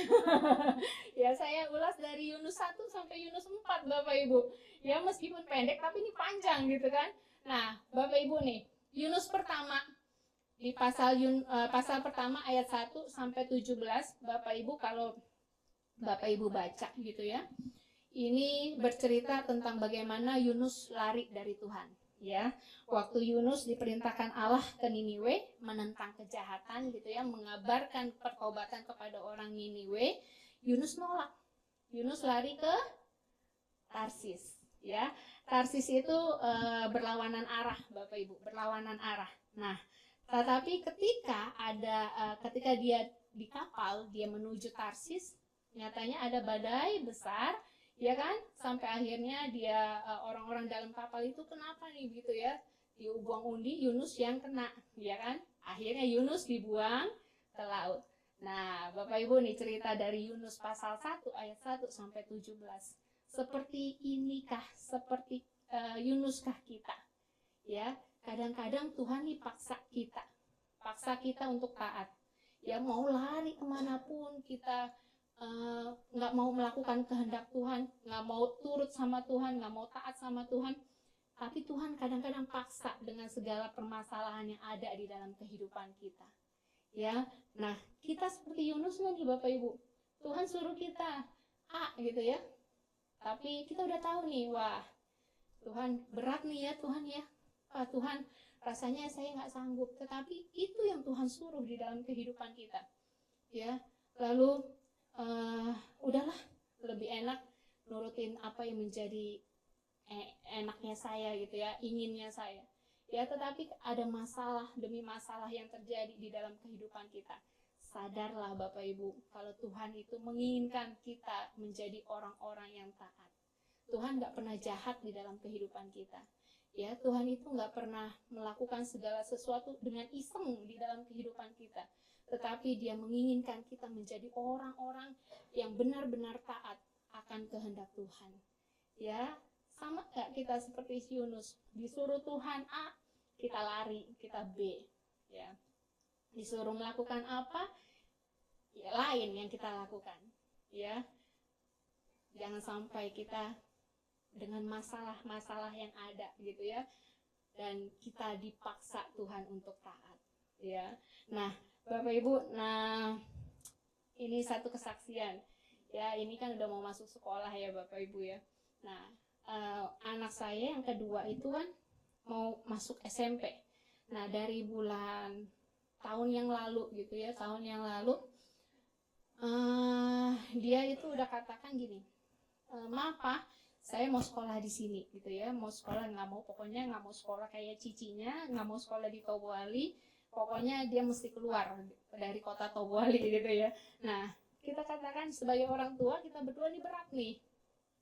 Ya, saya ulas dari Yunus 1 sampai Yunus 4 Bapak Ibu. Ya, meskipun pendek tapi ini panjang gitu kan. Nah, Bapak Ibu nih, Yunus pertama di pasal pertama ayat 1 sampai 17, Bapak Ibu kalau Bapak Ibu baca gitu ya. Ini bercerita tentang bagaimana Yunus lari dari Tuhan, ya. Waktu Yunus diperintahkan Allah ke Niniwe menentang kejahatan gitu ya, mengabarkan pertobatan kepada orang Niniwe, Yunus nolak. Yunus lari ke Tarsis, ya. Tarsis itu berlawanan arah Bapak Ibu, berlawanan arah. Nah, tetapi ketika dia di kapal, dia menuju Tarsis, nyatanya ada badai besar, ya kan? Sampai akhirnya orang-orang dalam kapal itu kenapa nih gitu ya? Dibuang undi, Yunus yang kena, ya kan? Akhirnya Yunus dibuang ke laut. Nah, Bapak Ibu nih cerita dari Yunus pasal 1 ayat 1 sampai 17. Seperti inikah, seperti Yunuskah kita? Ya, kadang-kadang Tuhan nih paksa kita untuk taat. Ya, mau lari kemanapun kita nggak mau melakukan kehendak Tuhan, nggak mau turut sama Tuhan, nggak mau taat sama Tuhan. Tapi Tuhan kadang-kadang paksa dengan segala permasalahan yang ada di dalam kehidupan kita. Ya, nah kita seperti Yunus nih Bapak Ibu. Tuhan suruh kita gitu ya. Tapi kita udah tahu nih, wah Tuhan berat nih ya Tuhan ya. Tuhan rasanya saya nggak sanggup. Tetapi itu yang Tuhan suruh di dalam kehidupan kita. Ya, lalu udahlah, lebih enak nurutin apa yang menjadi enaknya saya gitu ya, inginnya saya. Ya, tetapi ada masalah demi masalah yang terjadi di dalam kehidupan kita. Sadarlah Bapak Ibu, kalau Tuhan itu menginginkan kita menjadi orang-orang yang taat. Tuhan gak pernah jahat di dalam kehidupan kita. Ya, Tuhan itu gak pernah melakukan segala sesuatu dengan iseng di dalam kehidupan kita. Tetapi Dia menginginkan kita menjadi orang-orang yang benar-benar taat akan kehendak Tuhan. Ya, sama gak kita seperti Yunus? Disuruh Tuhan A, kita lari, kita B. Ya. Disuruh melakukan apa, lain yang kita lakukan, ya. Jangan sampai kita dengan masalah-masalah yang ada gitu ya, dan kita dipaksa Tuhan untuk taat, ya. Nah, Bapak Ibu, ini satu kesaksian, ya. Ini kan udah mau masuk sekolah ya Bapak Ibu ya. Nah, anak saya yang kedua itu kan mau masuk SMP. Nah, dari tahun yang lalu gitu ya, dia itu udah katakan gini, "Ma, Pa, saya mau sekolah di sini gitu ya, mau sekolah, pokoknya nggak mau sekolah kayak cicinya, nggak mau sekolah di Tobuali, pokoknya dia mesti keluar dari kota Tobuali gitu ya." Nah, kita katakan sebagai orang tua, kita berdua nih berat nih,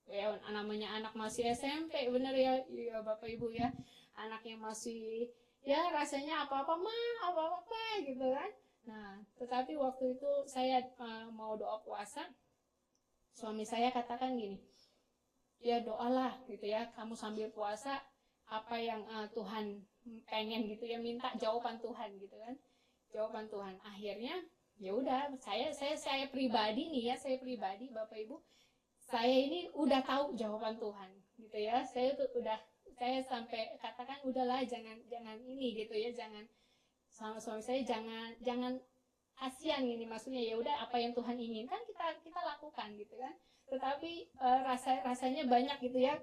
ya, namanya anak masih SMP, bener ya, ya Bapak Ibu ya, anaknya masih ya rasanya apa-apa gitu kan. Nah, tetapi waktu itu saya mau doa puasa, suami saya katakan gini, "Ya doalah gitu ya, kamu sambil puasa apa yang Tuhan pengen gitu ya, minta jawaban Tuhan gitu kan." Jawaban Tuhan. Akhirnya ya udah, saya pribadi nih ya, Bapak Ibu, saya ini udah tahu jawaban Tuhan gitu ya. Saya sampai katakan udahlah, jangan ini gitu ya, jangan sama suami saya, jangan kasihan gini, maksudnya ya udah, apa yang Tuhan inginkan kita lakukan gitu kan. Tetapi rasanya banyak gitu ya,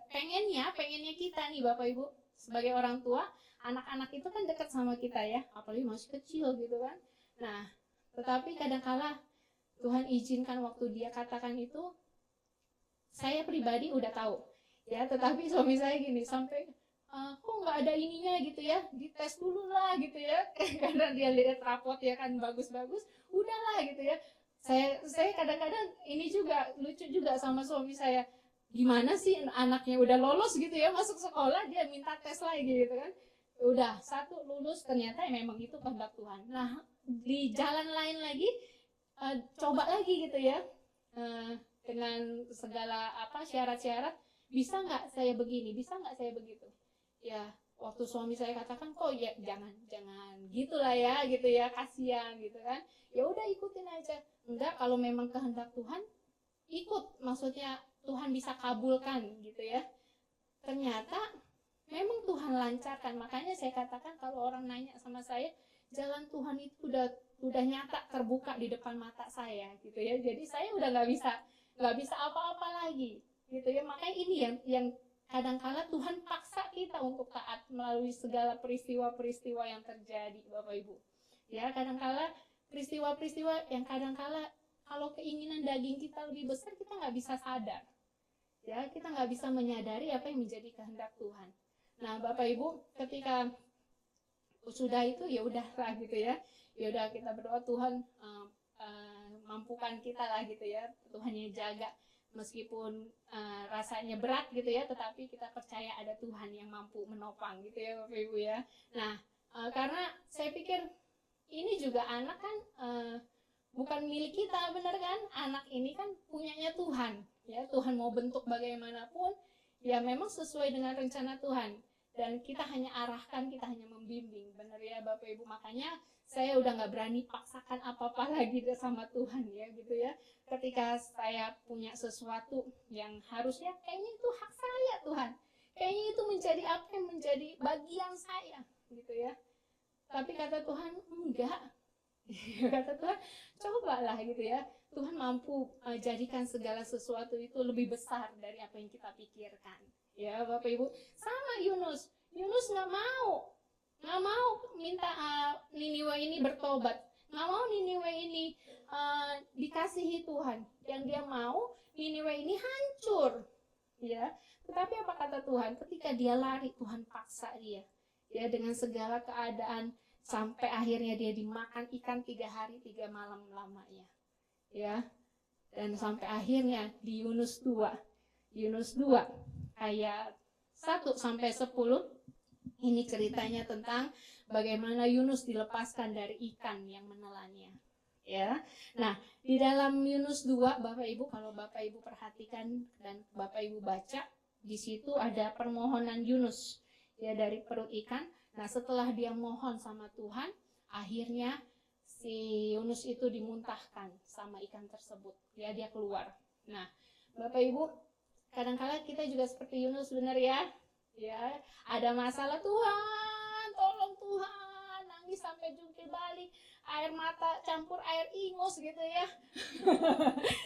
pengennya kita nih Bapak Ibu sebagai orang tua, anak-anak itu kan dekat sama kita ya, apalagi masih kecil gitu kan. Nah, tetapi kadangkala Tuhan izinkan waktu dia katakan itu, saya pribadi udah tahu ya, tetapi suami saya gini, sampai kok nggak ada ininya gitu ya, dites dulu lah gitu ya, karena dia lihat rapot ya kan bagus-bagus, udahlah gitu ya. Saya kadang-kadang ini juga lucu juga sama suami saya, gimana sih anaknya udah lolos gitu ya masuk sekolah, dia minta tes lagi gitu kan. Udah satu lulus, ternyata memang itu kehendak Tuhan. Nah, di jalan lain lagi coba lagi gitu ya, dengan segala syarat-syarat, bisa nggak saya begini, bisa nggak saya begitu. Ya, waktu suami saya katakan, "Kok ya jangan gitulah ya gitu ya, kasihan gitu kan." Ya udah, ikutin aja. Enggak, kalau memang kehendak Tuhan, ikut, maksudnya Tuhan bisa kabulkan gitu ya. Ternyata memang Tuhan lancarkan. Makanya saya katakan, kalau orang nanya sama saya, jalan Tuhan itu udah nyata, terbuka di depan mata saya gitu ya. Jadi saya udah nggak bisa apa-apa lagi gitu ya. Makanya ini yang kadang-kala Tuhan paksa kita untuk taat melalui segala peristiwa-peristiwa yang terjadi Bapak Ibu. Ya, kadang-kala peristiwa-peristiwa yang kadang-kala kalau keinginan daging kita lebih besar, kita nggak bisa sadar. Ya, kita nggak bisa menyadari apa yang menjadi kehendak Tuhan. Nah, Bapak Ibu, ketika sudah itu ya udahlah gitu ya. Ya udah, kita berdoa, Tuhan mampukan kita lah gitu ya. Tuhan yang jaga. Meskipun rasanya berat gitu ya, tetapi kita percaya ada Tuhan yang mampu menopang gitu ya Bapak Ibu ya. Nah, karena saya pikir ini juga anak kan bukan milik kita, benar kan? Anak ini kan punyanya Tuhan ya. Tuhan mau bentuk bagaimanapun ya memang sesuai dengan rencana Tuhan, dan kita hanya arahkan, kita hanya membimbing, benar ya Bapak Ibu. Makanya saya udah nggak berani paksakan apa-apa lagi sama Tuhan ya gitu ya. Ketika saya punya sesuatu yang harusnya kayaknya itu hak saya Tuhan, kayaknya itu menjadi apa yang menjadi bagian saya gitu ya. Tapi kata Tuhan enggak. Kata Tuhan, cobalah gitu ya. Tuhan mampu jadikan segala sesuatu itu lebih besar dari apa yang kita pikirkan. Ya Bapak Ibu, sama Yunus nggak mau minta Niniwe ini bertobat, nggak mau Niniwe ini dikasihi Tuhan. Yang dia mau Niniwe ini hancur, ya. Tetapi apa kata Tuhan? Ketika dia lari, Tuhan paksa dia, ya, dengan segala keadaan, sampai akhirnya dia dimakan ikan 3 hari 3 malam lamanya, ya. Dan sampai akhirnya di Yunus 2 ayat 1-10, ini ceritanya tentang bagaimana Yunus dilepaskan dari ikan yang menelannya. Ya. Nah, di dalam Yunus 2, Bapak Ibu, kalau Bapak Ibu perhatikan dan Bapak Ibu baca, di situ ada permohonan Yunus ya dari perut ikan. Nah, setelah dia mohon sama Tuhan, akhirnya si Yunus itu dimuntahkan sama ikan tersebut. Ya, dia keluar. Nah, Bapak Ibu, kadang-kala kita juga seperti Yunus, benar ya? Ya, ada masalah, Tuhan, tolong Tuhan, nangis sampai jungkir balik, air mata campur air ingus gitu ya.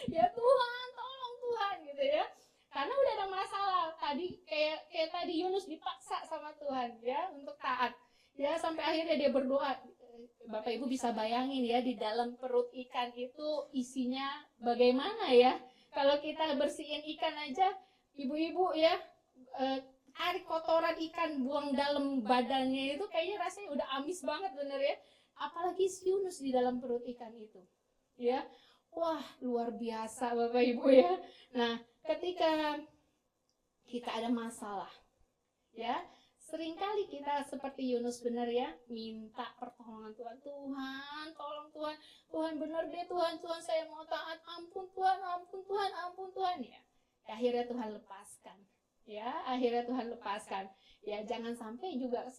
Ya Tuhan, tolong Tuhan gitu ya. Karena udah ada masalah. Tadi kayak tadi Yunus dipaksa sama Tuhan ya untuk taat. Ya, sampai akhirnya dia berdoa. Bapak Ibu bisa bayangin ya, di dalam perut ikan itu isinya bagaimana ya. Kalau kita bersihin ikan aja, ibu-ibu ya, tarik kotoran ikan, buang dalam badannya itu kayaknya rasanya udah amis banget, bener ya. Apalagi si Yunus di dalam perut ikan itu. Ya. Wah, luar biasa Bapak Ibu ya. Nah, ketika kita ada masalah, ya, seringkali kita seperti Yunus, benar ya, minta pertolongan Tuhan. Tuhan, tolong Tuhan. Tuhan benar deh Tuhan. Tuhan, saya mau taat. Ampun Tuhan, ampun Tuhan, ampun Tuhan ya. Akhirnya Tuhan lepaskan. Ya, akhirnya Tuhan lepaskan. Ya, jangan sampai juga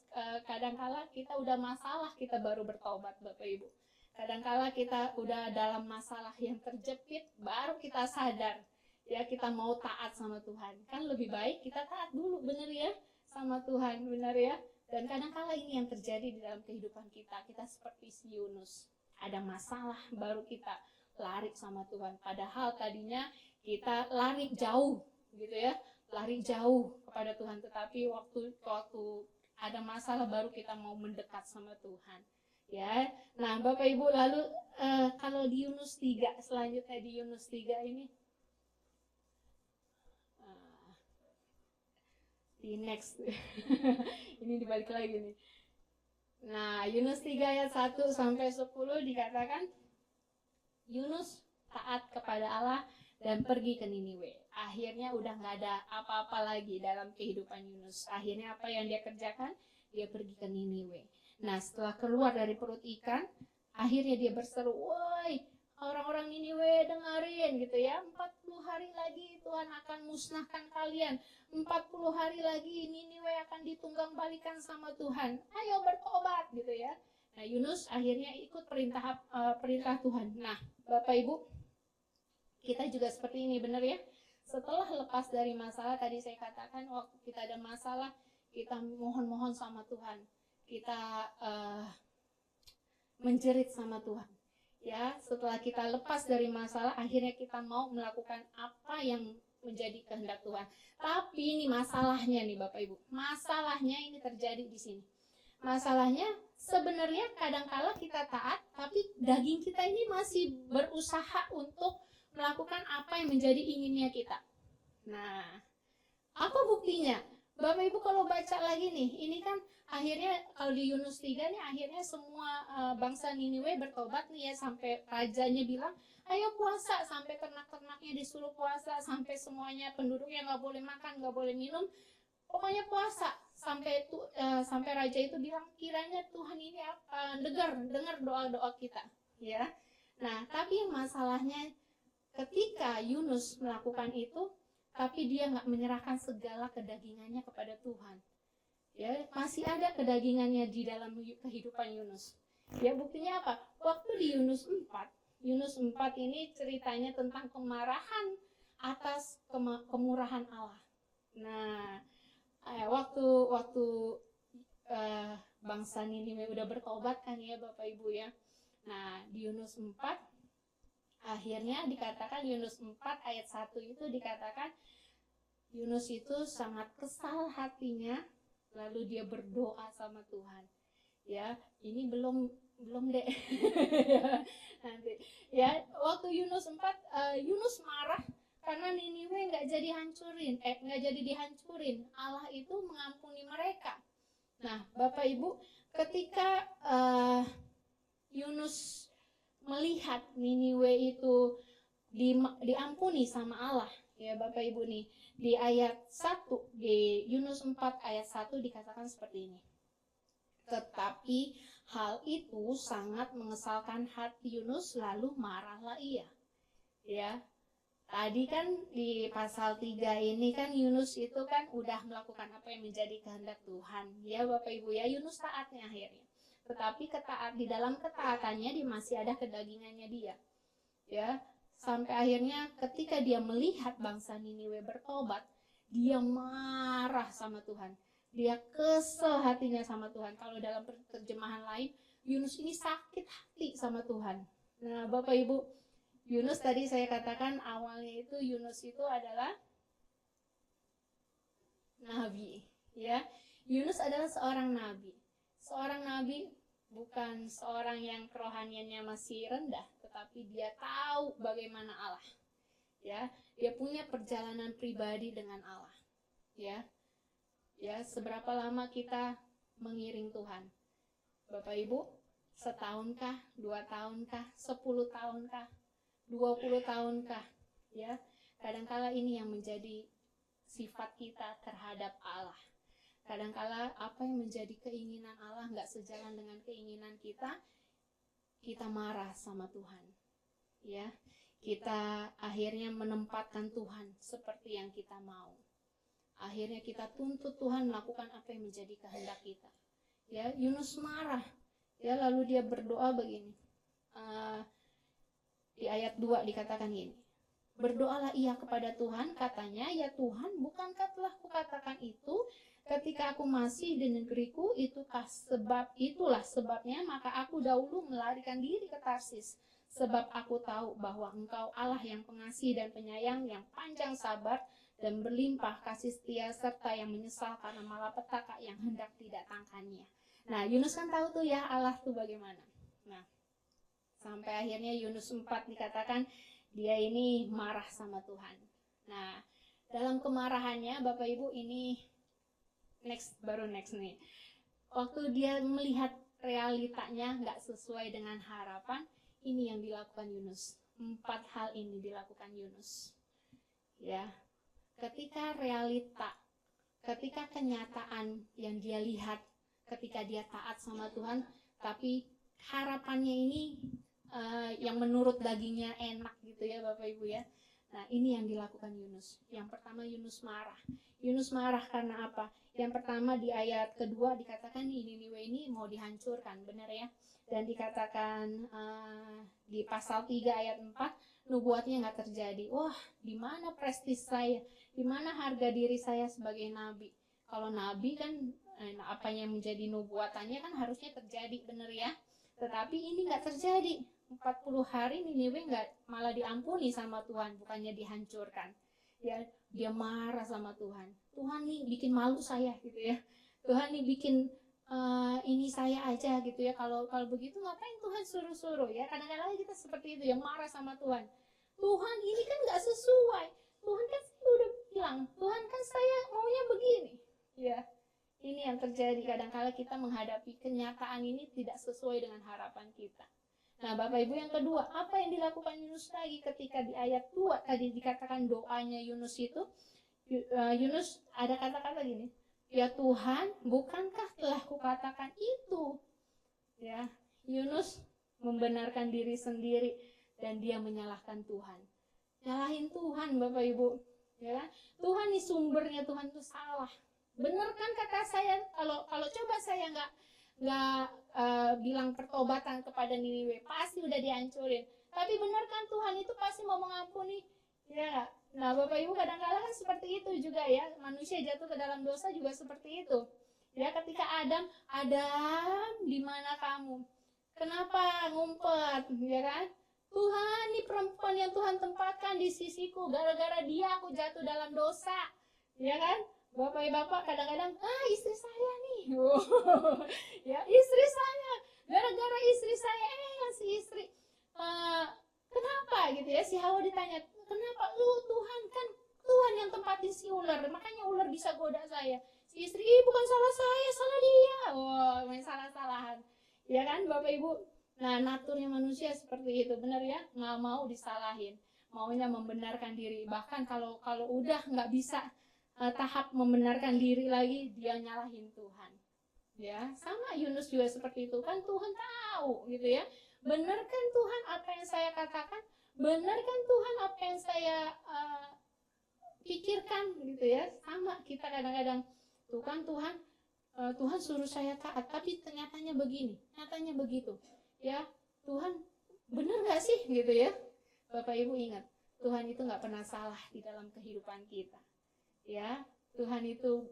kadangkala kita udah masalah kita baru bertobat Bapak Ibu. Kadangkala kita udah dalam masalah yang terjepit baru kita sadar. Ya, kita mau taat sama Tuhan. Kan lebih baik kita taat dulu, benar ya, sama Tuhan, benar ya. Dan kadangkala ini yang terjadi di dalam kehidupan kita. Kita seperti si Yunus. Ada masalah baru kita lari sama Tuhan. Padahal tadinya kita lari jauh gitu ya. Lari jauh kepada Tuhan, tetapi waktu ada masalah baru kita mau mendekat sama Tuhan. Ya. Nah, Bapak Ibu, lalu kalau di Yunus 3 selanjutnya, di Yunus 3 ini di next ini dibalik lagi nih. Nah, Yunus 3 ayat 1 sampai 10 dikatakan Yunus taat kepada Allah dan pergi ke Niniwe. Akhirnya udah nggak ada apa-apa lagi dalam kehidupan Yunus. Akhirnya apa yang dia kerjakan? Dia pergi ke Niniwe. Nah, setelah keluar dari perut ikan, akhirnya dia berseru, "Woi, orang-orang Niniwe, dengerin," gitu ya. 40 hari lagi Tuhan akan musnahkan kalian. 40 hari lagi Niniwe akan ditunggang balikan sama Tuhan. Ayo bertobat gitu ya. Nah, Yunus akhirnya ikut perintah Tuhan. Nah, Bapak Ibu, kita juga seperti ini, benar ya? Setelah lepas dari masalah, tadi saya katakan waktu kita ada masalah, kita mohon-mohon sama Tuhan. Kita menjerit sama Tuhan. Ya, setelah kita lepas dari masalah, akhirnya kita mau melakukan apa yang menjadi kehendak Tuhan. Tapi ini masalahnya nih Bapak Ibu. Masalahnya ini terjadi di sini. Masalahnya sebenarnya kadangkala kita taat, tapi daging kita ini masih berusaha untuk melakukan apa yang menjadi inginnya kita. Nah, apa buktinya? Bapak Ibu kalau baca lagi nih, ini kan akhirnya kalau di Yunus 3 nih akhirnya semua bangsa Niniwe bertobat nih ya, sampai rajanya bilang, "Ayo puasa," sampai ternak-ternaknya disuruh puasa, sampai semuanya penduduknya nggak boleh makan, nggak boleh minum, pokoknya puasa. Sampai raja itu bilang, "Kiranya Tuhan ini dengar doa-doa kita." Ya. Nah, tapi yang masalahnya ketika Yunus melakukan itu, tapi dia nggak menyerahkan segala kedagingannya kepada Tuhan. Ya, masih ada kedagingannya di dalam kehidupan Yunus. Ya, buktinya apa? Waktu di Yunus 4 ini ceritanya tentang kemarahan atas kemurahan Allah. Nah, waktu bangsa Niniwe udah bertobat kan ya Bapak Ibu ya. Nah, di Yunus 4 akhirnya dikatakan, Yunus 4 ayat 1 itu dikatakan Yunus itu sangat kesal hatinya, lalu dia berdoa sama Tuhan. Ya, ini belum deh. Nanti ya, waktu Yunus 4 Yunus marah karena Niniwe nggak jadi dihancurin. Allah itu mengampuni mereka. Nah, Bapak Ibu, ketika Yunus melihat Niniwe itu diampuni sama Allah, ya Bapak Ibu nih, di ayat 1 di Yunus 4 ayat 1 dikatakan seperti ini. Tetapi hal itu sangat mengesalkan hati Yunus, lalu marahlah ia. Ya. Tadi kan di pasal 3 ini kan Yunus itu kan udah melakukan apa yang menjadi kehendak Tuhan. Ya Bapak Ibu ya, Yunus taatnya akhirnya. tetapi di dalam ketaatannya dia masih ada kedagingannya dia. Ya, sampai akhirnya ketika dia melihat bangsa Niniwe bertobat, dia marah sama Tuhan. Dia kesel hatinya sama Tuhan. Kalau dalam terjemahan lain, Yunus ini sakit hati sama Tuhan. Nah, Bapak Ibu, Yunus tadi saya katakan awalnya itu Yunus itu adalah nabi, ya. Yunus adalah seorang nabi. Seorang nabi bukan seorang yang kerohaniannya masih rendah, tetapi dia tahu bagaimana Allah. Ya, dia punya perjalanan pribadi dengan Allah. Ya. Ya, seberapa lama kita mengiring Tuhan? Bapak Ibu, setahunkah, 2 tahunkah, 10 tahunkah, 20 tahunkah? Ya, kadangkala ini yang menjadi sifat kita terhadap Allah. Kadangkala apa yang menjadi keinginan Allah nggak sejalan dengan keinginan kita, kita marah sama Tuhan. Ya, kita akhirnya menempatkan Tuhan seperti yang kita mau. Akhirnya kita tuntut Tuhan melakukan apa yang menjadi kehendak kita. Ya, Yunus marah. Ya, lalu dia berdoa begini. Di ayat 2 dikatakan gini. Berdoalah ia kepada Tuhan, katanya, ya Tuhan, bukankah telah kukatakan itu ketika aku masih di negeriku, itulah sebabnya maka aku dahulu melarikan diri ke Tarsis. Sebab aku tahu bahwa Engkau Allah yang pengasih dan penyayang, yang panjang sabar dan berlimpah kasih setia, serta yang menyesal karena malapetaka yang hendak didatangkannya. Nah, Yunus kan tahu tuh ya Allah tuh bagaimana. Nah, sampai akhirnya Yunus 4 dikatakan dia ini marah sama Tuhan. Nah, dalam kemarahannya Bapak Ibu ini next nih. Waktu dia melihat realitanya nggak sesuai dengan harapan, ini yang dilakukan Yunus. 4 hal ini dilakukan Yunus. Ya, ketika realita, ketika kenyataan yang dia lihat, ketika dia taat sama Tuhan, tapi harapannya ini yang menurut dagingnya enak gitu ya Bapak Ibu ya. Nah, ini yang dilakukan Yunus. Yang pertama, Yunus marah. Yunus marah karena apa? Yang pertama di ayat kedua dikatakan Niniwe ini mau dihancurkan, benar ya? Dan dikatakan di pasal 3 ayat 4, nubuatnya nggak terjadi. Wah, di mana prestis saya? Di mana harga diri saya sebagai nabi? Kalau nabi kan apa yang menjadi nubuatannya kan harusnya terjadi, benar ya? Tetapi ini nggak terjadi. 40 hari Niniwe nggak malah diampuni sama Tuhan, bukannya dihancurkan. Ya, dia marah sama Tuhan. Tuhan nih bikin malu saya gitu ya. Tuhan nih bikin ini saya aja gitu ya. Kalau begitu ngapain Tuhan suruh-suruh ya? Kadang-kadang kita seperti itu, yang marah sama Tuhan. Tuhan ini kan nggak sesuai. Tuhan kan saya udah bilang, Tuhan kan saya maunya begini. Ya, ini yang terjadi. Kadang-kadang kita menghadapi kenyataan ini tidak sesuai dengan harapan kita. Nah, Bapak Ibu, yang kedua, apa yang dilakukan Yunus lagi ketika di ayat 2 tadi dikatakan doanya Yunus itu, Yunus ada kata-kata gini, ya Tuhan, bukankah telah kukatakan itu? Ya, Yunus membenarkan diri sendiri dan dia menyalahkan Tuhan. Nyalahin Tuhan, Bapak Ibu. Ya, Tuhan ini sumbernya, Tuhan itu salah. Benar kan kata saya, kalau coba saya nggak bilang pertobatan kepada Niniwe, pasti udah dihancurin. Tapi benar kan Tuhan itu pasti mau mengampuni? Ya. Nah, Bapak Ibu, kadang-kadang kan seperti itu juga ya. Manusia jatuh ke dalam dosa juga seperti itu. Ya, ketika Adam, di mana kamu? Kenapa ngumpet? Ya kan? Tuhan, ini perempuan yang Tuhan tempatkan di sisiku, gara-gara dia aku jatuh dalam dosa. Ya kan? Bapak-bapak kadang-kadang, istri saya nih. Ya, istri saya. Gara-gara istri saya, si istri. Kenapa gitu ya? Si Hawa ditanya, kenapa Tuhan kan Tuhan yang tempatin si ular, makanya ular bisa goda saya. Si istri, bukan salah saya, salah dia. Main salah-salahan. Ya kan, Bapak Ibu? Nah, naturnya manusia seperti itu, benar ya? Nggak mau disalahin, maunya membenarkan diri. Bahkan kalau udah nggak bisa tahap membenarkan diri lagi, dia nyalahin Tuhan. Ya, sama Yunus juga seperti itu kan, Tuhan tahu gitu ya. Benar kan Tuhan apa yang saya katakan? Benar kan Tuhan apa yang saya pikirkan gitu ya. Sama kita kadang-kadang, tuh kan Tuhan, Tuhan suruh saya taat, tapi nyatanya begini, nyatanya begitu. Ya, Tuhan benar nggak sih gitu ya? Bapak Ibu ingat, Tuhan itu nggak pernah salah di dalam kehidupan kita. Ya, Tuhan itu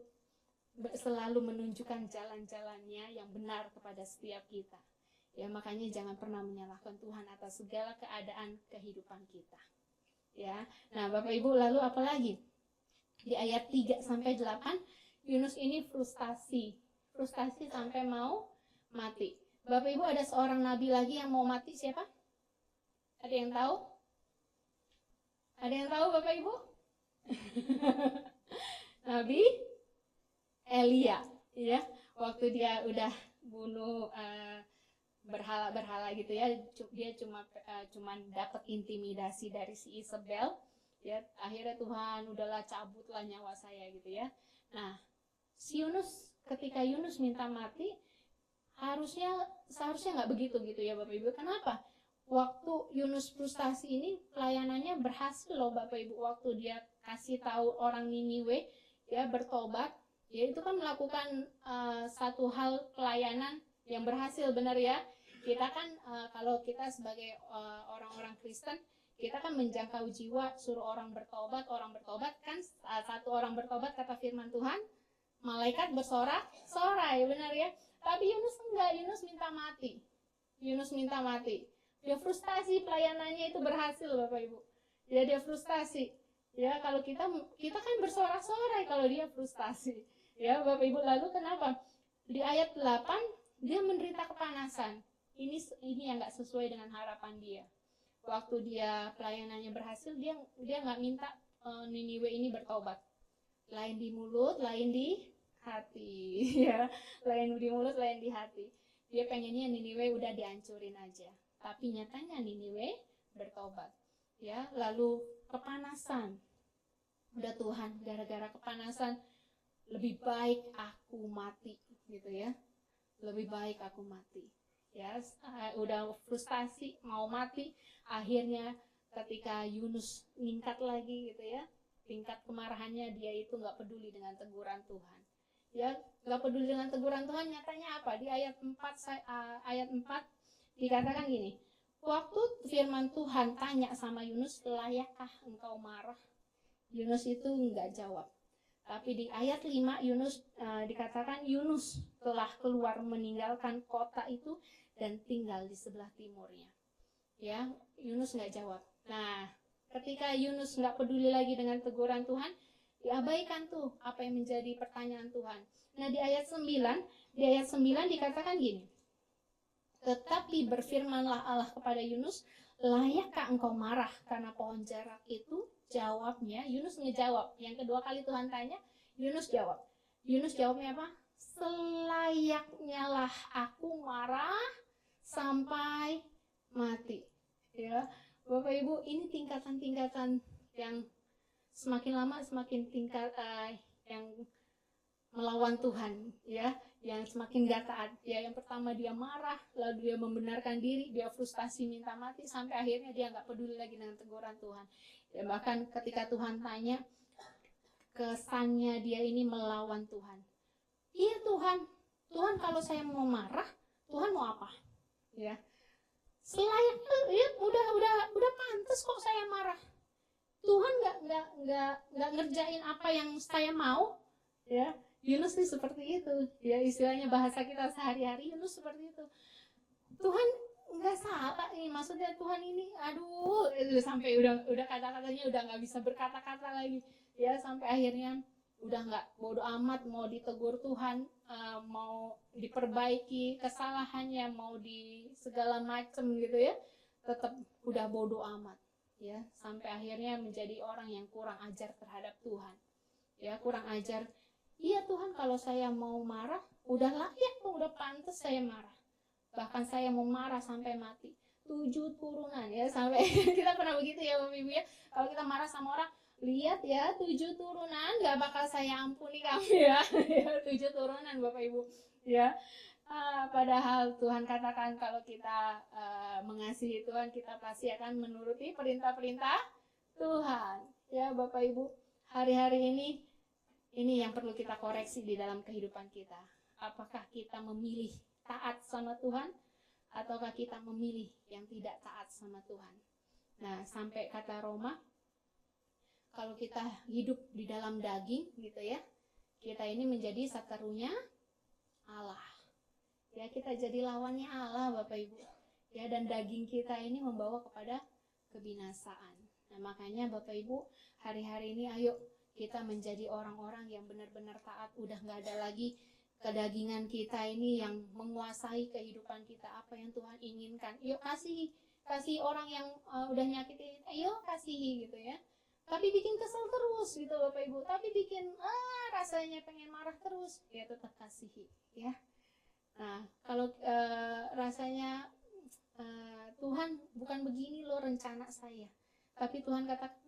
selalu menunjukkan jalan-jalannya yang benar kepada setiap kita. Ya, makanya jangan pernah menyalahkan Tuhan atas segala keadaan kehidupan kita. Ya. Nah, Bapak Ibu, lalu apa lagi? Di ayat 3 sampai 8, Yunus ini frustasi. Frustasi sampai mau mati. Bapak Ibu, ada seorang nabi lagi yang mau mati, siapa? Ada yang tahu? Ada yang tahu Bapak Ibu? Nabi Elia, ya. Waktu dia udah bunuh berhala-berhala gitu ya, dia cuma dapat intimidasi dari si Isabel, ya. Akhirnya Tuhan udahlah cabutlah nyawa saya gitu ya. Nah, si Yunus, ketika Yunus minta mati, seharusnya nggak begitu gitu ya Bapak Ibu. Kenapa? Waktu Yunus frustasi ini pelayanannya berhasil loh Bapak Ibu. Waktu dia kasih tahu orang Niniwe ya bertobat, ya itu kan melakukan satu hal pelayanan yang berhasil, benar ya. Kita kan kalau kita sebagai orang-orang Kristen, kita kan menjangkau jiwa, suruh orang bertobat kan, satu orang bertobat kata firman Tuhan, malaikat bersorak-sorai, benar ya. Tapi Yunus enggak, Yunus minta mati. Dia frustasi, pelayanannya itu berhasil Bapak Ibu. Ya, dia frustasi. Ya, kalau kita kan bersorak-sorai kalau dia frustasi. Ya, Bapak Ibu, lalu kenapa? Di ayat 8 dia menderita kepanasan. Ini yang nggak sesuai dengan harapan dia. Waktu dia pelayanannya berhasil, dia nggak minta Niniwe ini bertobat. Lain di mulut, lain di hati. Ya, lain di mulut, lain di hati. Dia pengennya Niniwe udah dihancurin aja. Tapi nyatanya Niniwe bertobat. Ya, lalu kepanasan. Udah Tuhan, gara-gara kepanasan lebih baik aku mati gitu ya. Lebih baik aku mati. Ya, udah frustasi mau mati, akhirnya ketika Yunus meningkat lagi gitu ya, tingkat kemarahannya, dia itu nggak peduli dengan teguran Tuhan. Ya, nggak peduli dengan teguran Tuhan, nyatanya apa? Di ayat 4 dikatakan gini, waktu firman Tuhan tanya sama Yunus, layakkah engkau marah? Yunus itu nggak jawab. Tapi di ayat 5 Yunus dikatakan Yunus telah keluar meninggalkan kota itu dan tinggal di sebelah timurnya. Ya, Yunus nggak jawab. Nah, ketika Yunus nggak peduli lagi dengan teguran Tuhan, diabaikan tuh apa yang menjadi pertanyaan Tuhan. Nah, di ayat 9 dikatakan gini. Tetapi berfirmanlah Allah kepada Yunus, layakkah engkau marah karena pohon jarak itu? Jawabnya, Yunus ngejawab. Yang kedua kali Tuhan tanya, Yunus jawab. Yunus jawabnya apa? Selayaknya lah aku marah sampai mati. Ya, Bapak Ibu, ini tingkatan-tingkatan yang semakin lama semakin yang melawan Tuhan, ya, yang semakin gak taat. Ya, yang pertama dia marah, lalu dia membenarkan diri, dia frustasi minta mati, sampai akhirnya dia nggak peduli lagi dengan teguran Tuhan. Ya, bahkan ketika Tuhan tanya, kesannya dia ini melawan Tuhan. Iya Tuhan kalau saya mau marah, Tuhan mau apa? Ya, selayaknya, ya udah pantas kok saya marah. Tuhan nggak ngerjain apa yang saya mau, ya. Yunus nih seperti itu, ya, istilahnya bahasa kita sehari-hari, Yunus seperti itu. Tuhan nggak salah nih, maksudnya Tuhan ini, aduh, sampai udah kata-katanya udah nggak bisa berkata-kata lagi, ya, sampai akhirnya udah nggak, bodo amat mau ditegur Tuhan, mau diperbaiki kesalahannya, mau di segala macem gitu ya, tetap udah bodo amat, ya, sampai akhirnya menjadi orang yang kurang ajar terhadap Tuhan, ya, kurang ajar. Iya Tuhan, kalau saya mau marah, udah layak tuh, udah pantas saya marah. Bahkan saya mau marah sampai mati. 7 turunan ya, sampai kita pernah begitu ya Bapak Ibu ya. Kalau kita marah sama orang, lihat ya 7 turunan, gak bakal saya ampuni kamu ya. 7 turunan Bapak Ibu ya. Padahal Tuhan katakan kalau kita mengasihi Tuhan, kita pasti akan menuruti perintah-perintah Tuhan. Ya Bapak Ibu, hari-hari ini yang perlu kita koreksi di dalam kehidupan kita. apakah kita memilih taat sama Tuhan ataukah kita memilih yang tidak taat sama Tuhan. Nah, sampai kata Roma, kalau kita hidup di dalam daging gitu ya, kita ini menjadi seterunya Allah. Ya, kita jadi lawannya Allah, Bapak Ibu. Ya, dan daging kita ini membawa kepada kebinasaan. Nah, makanya Bapak Ibu, hari-hari ini ayo kita menjadi orang-orang yang benar-benar taat. Udah nggak ada lagi kedagingan kita ini yang menguasai kehidupan kita. Apa yang Tuhan inginkan, yuk kasih orang yang udah nyakitin, yuk kasihi gitu ya. Tapi bikin kesel terus gitu Bapak Ibu. Tapi bikin rasanya pengen marah terus, ya tetap kasihi ya. Nah, kalau rasanya Tuhan bukan begini loh rencana saya, tapi Tuhan katakan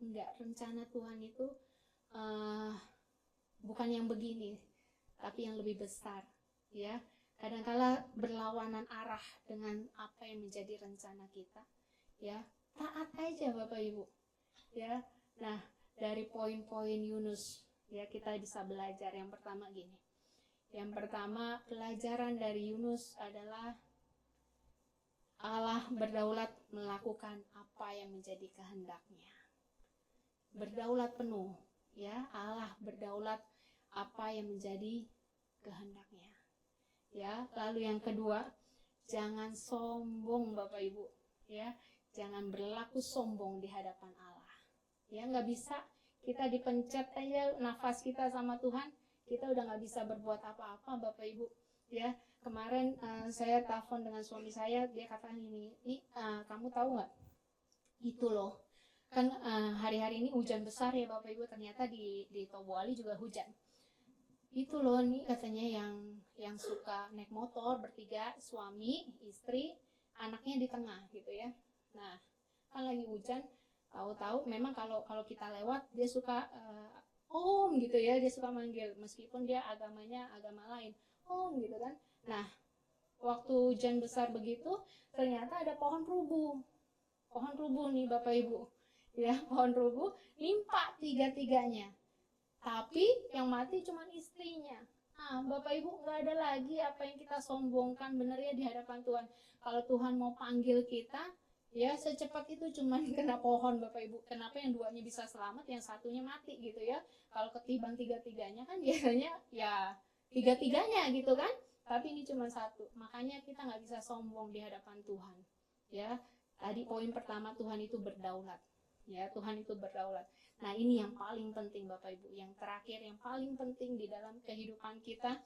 enggak, rencana Tuhan itu bukan yang begini, tapi yang lebih besar ya. Kadang-kala berlawanan arah dengan apa yang menjadi rencana kita ya. Taat aja Bapak Ibu ya. Nah, dari poin-poin Yunus ya, kita bisa belajar. Yang pertama gini, yang pertama pelajaran dari Yunus adalah Allah berdaulat melakukan apa yang menjadi kehendaknya. Berdaulat penuh ya, Allah berdaulat apa yang menjadi kehendaknya ya. Lalu yang kedua, jangan sombong Bapak Ibu ya, jangan berlaku sombong di hadapan Allah ya. Nggak bisa kita dipencet aja nafas kita sama Tuhan, kita udah nggak bisa berbuat apa-apa Bapak Ibu ya. Kemarin saya telepon dengan suami saya, dia katakan ini kamu tahu nggak, itu loh kan hari-hari ini hujan besar ya Bapak Ibu, ternyata di Tobuali juga hujan. Itu loh nih katanya yang suka naik motor bertiga, suami, istri, anaknya di tengah gitu ya. Nah, kan lagi hujan, tahu-tahu memang kalau kita lewat dia suka om gitu ya, dia suka manggil meskipun dia agamanya agama lain, om gitu kan. Nah, waktu hujan besar begitu, ternyata ada pohon rubuh nih Bapak Ibu ya, pohon rubuh nimpa tiga-tiganya, tapi yang mati cuma istrinya. Nah Bapak Ibu, nggak ada lagi apa yang kita sombongkan bener ya di hadapan Tuhan. Kalau Tuhan mau panggil kita ya secepat itu cuman kena pohon Bapak Ibu. Kenapa yang duanya bisa selamat, yang satunya mati gitu ya. Kalau ketiban tiga-tiganya kan biasanya ya tiga-tiganya gitu kan, tapi ini cuma satu. Makanya kita nggak bisa sombong di hadapan Tuhan ya. Tadi poin pertama, Tuhan itu berdaulat ya, Tuhan itu berdaulat. Nah, ini yang paling penting Bapak Ibu. Yang terakhir, yang paling penting di dalam kehidupan kita,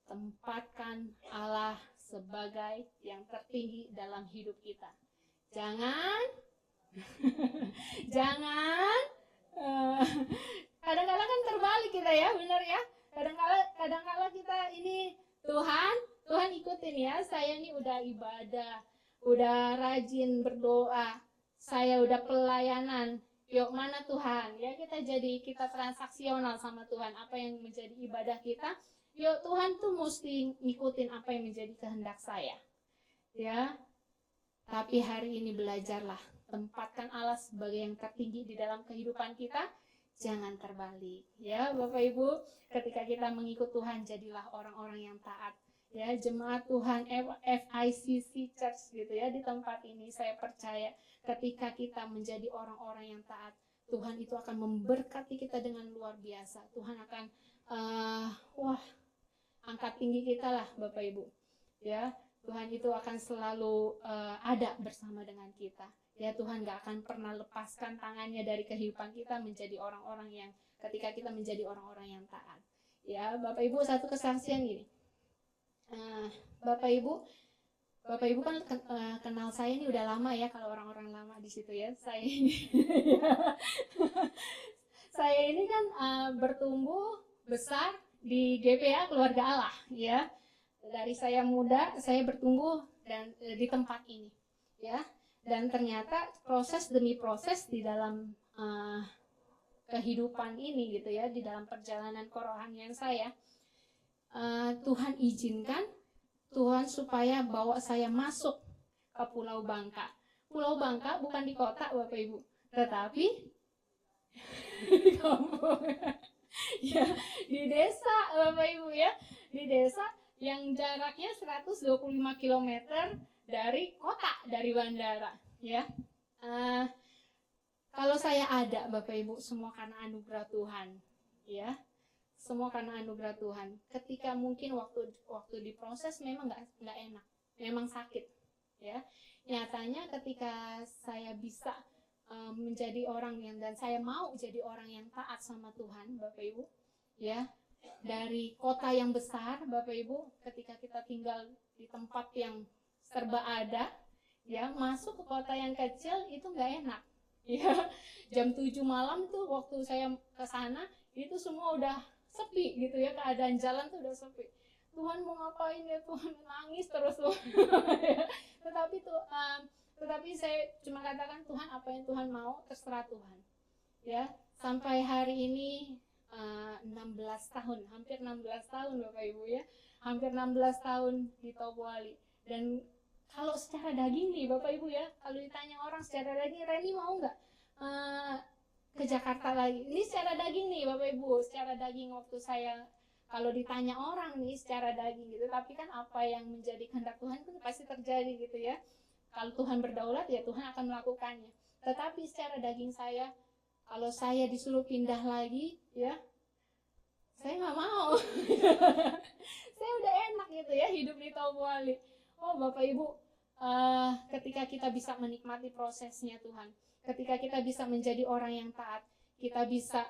tempatkan Allah sebagai yang tertinggi dalam hidup kita. Jangan kadang-kadang kan terbalik kita ya, benar ya. Kadang-kadang kita ini Tuhan ikutin ya, saya ini udah ibadah, udah rajin berdoa, saya udah pelayanan, yuk mana Tuhan ya, kita transaksional sama Tuhan. Apa yang menjadi ibadah kita, yuk Tuhan tuh mesti ngikutin apa yang menjadi kehendak saya ya. Tapi hari ini belajarlah, tempatkan Allah sebagai yang tertinggi di dalam kehidupan kita. Jangan terbalik ya Bapak Ibu. Ketika kita mengikut Tuhan, jadilah orang-orang yang taat ya. Jemaat Tuhan FICC Church gitu ya, di tempat ini saya percaya ketika kita menjadi orang-orang yang taat, Tuhan itu akan memberkati kita dengan luar biasa. Tuhan akan angkat tinggi kita lah Bapak Ibu ya. Tuhan itu akan selalu ada bersama dengan kita ya. Tuhan gak akan pernah lepaskan tangannya dari kehidupan kita menjadi orang-orang yang, ketika kita menjadi orang-orang yang taat ya. Bapak Ibu, satu kesaksian gini, Bapak Ibu kan kenal saya ini udah lama ya, kalau orang-orang lama di situ ya. Saya ini kan bertumbuh besar di GPA Keluarga Allah ya. Dari saya muda, saya bertumbuh dan di tempat ini ya. Dan ternyata proses demi proses di dalam kehidupan ini gitu ya, di dalam perjalanan kerohanian saya, Tuhan izinkan, Tuhan supaya bawa saya masuk ke Pulau Bangka. Pulau Bangka bukan di kota Bapak Ibu, tetapi di kampung ya, di desa Bapak Ibu ya. di desa yang jaraknya 125 km dari kota, dari bandara, ya. Kalau saya ada, Bapak Ibu, semua karena anugerah Tuhan, ya. Semua karena anugerah Tuhan. Ketika mungkin waktu diproses memang nggak enak, memang sakit, ya. Nyatanya ketika saya bisa menjadi orang dan saya mau jadi orang yang taat sama Tuhan, Bapak Ibu, ya. Dari kota yang besar, Bapak Ibu, ketika kita tinggal di tempat yang serba ada, ya, masuk ke kota yang kecil itu nggak enak, ya. Jam 7 malam tuh waktu saya ke sana itu semua udah sepi gitu ya, keadaan jalan tuh udah sepi. Tuhan mau ngapain ya, Tuhan, nangis terus tuh. Tetapi saya cuma katakan, Tuhan, apa yang Tuhan mau terserah Tuhan, ya. Sampai hari ini 16 tahun, hampir 16 tahun Bapak Ibu, ya, hampir 16 tahun di Tobuali. Dan kalau secara daging nih Bapak Ibu, ya, kalau ditanya orang secara daging, Reni mau nggak ke Jakarta lagi? Ini secara daging nih Bapak Ibu, secara daging waktu saya, kalau ditanya orang nih secara daging gitu, tapi kan apa yang menjadi kehendak Tuhan itu pasti terjadi gitu ya. Kalau Tuhan berdaulat ya Tuhan akan melakukannya. Tetapi secara daging saya, kalau saya disuruh pindah lagi, ya, saya nggak mau. Saya udah enak gitu ya hidup di Tobuali. Oh Bapak Ibu, ketika kita bisa menikmati prosesnya Tuhan, ketika kita bisa menjadi orang yang taat, kita bisa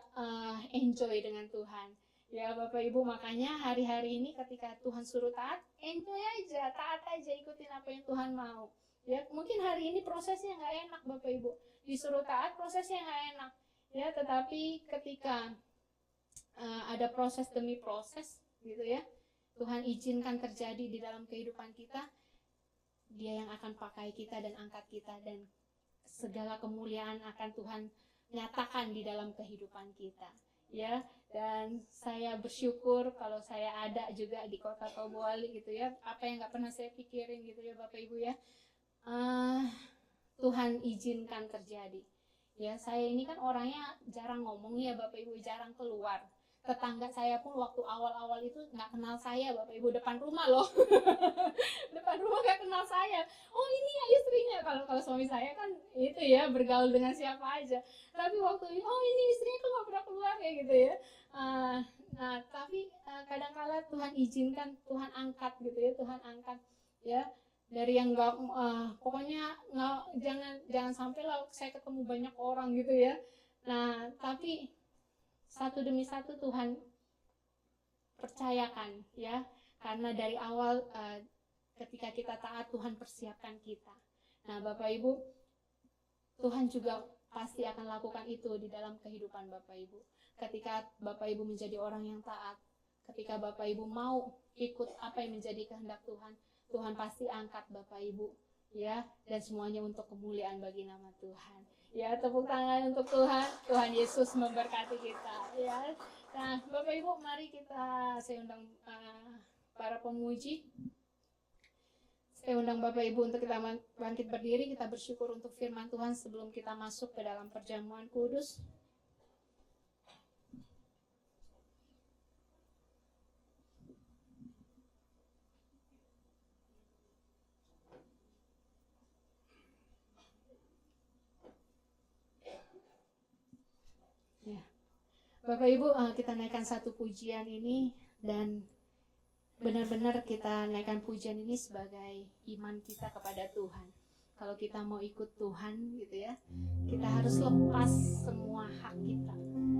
enjoy dengan Tuhan. Ya Bapak Ibu, makanya hari-hari ini ketika Tuhan suruh taat, enjoy aja, taat aja, ikutin apa yang Tuhan mau. Ya, mungkin hari ini prosesnya nggak enak Bapak Ibu, disuruh taat prosesnya nggak enak, ya. Tetapi ketika ada proses demi proses, gitu ya, Tuhan izinkan terjadi di dalam kehidupan kita, Dia yang akan pakai kita dan angkat kita, dan segala kemuliaan akan Tuhan nyatakan di dalam kehidupan kita, ya. Dan saya bersyukur kalau saya ada juga di kota Tobuali gitu ya, apa yang nggak pernah saya pikirin gitu ya Bapak Ibu, ya. Tuhan izinkan terjadi, ya. Saya ini kan orangnya jarang ngomong ya Bapak Ibu, jarang keluar. Tetangga saya pun waktu awal-awal itu nggak kenal saya Bapak Ibu, depan rumah loh. Depan rumah nggak kenal saya. Oh ini ya istrinya. Kalau suami saya kan itu ya, bergaul dengan siapa aja. Tapi waktu ini, oh ini istrinya kok nggak pernah keluar kayak gitu ya. Nah tapi kadang-kala Tuhan izinkan, Tuhan angkat gitu ya, Tuhan angkat, ya. Dari yang nggak, pokoknya nggak, jangan sampai lah saya ketemu banyak orang gitu ya. Nah tapi satu demi satu Tuhan percayakan, ya, karena dari awal ketika kita taat Tuhan persiapkan kita. Nah Bapak Ibu, Tuhan juga pasti akan lakukan itu di dalam kehidupan Bapak Ibu. Ketika Bapak Ibu menjadi orang yang taat, ketika Bapak Ibu mau ikut apa yang menjadi kehendak Tuhan, Tuhan pasti angkat Bapak Ibu, ya, dan semuanya untuk kemuliaan bagi nama Tuhan. Ya, tepuk tangan untuk Tuhan. Tuhan Yesus memberkati kita, ya. Nah, Bapak Ibu, mari saya undang para pemuji. Saya undang Bapak Ibu untuk kita bangkit berdiri, kita bersyukur untuk firman Tuhan sebelum kita masuk ke dalam perjamuan kudus. Bapak Ibu, kita naikkan satu pujian ini, dan benar-benar kita naikkan pujian ini sebagai iman kita kepada Tuhan. Kalau kita mau ikut Tuhan gitu ya, kita harus lepas semua hak kita.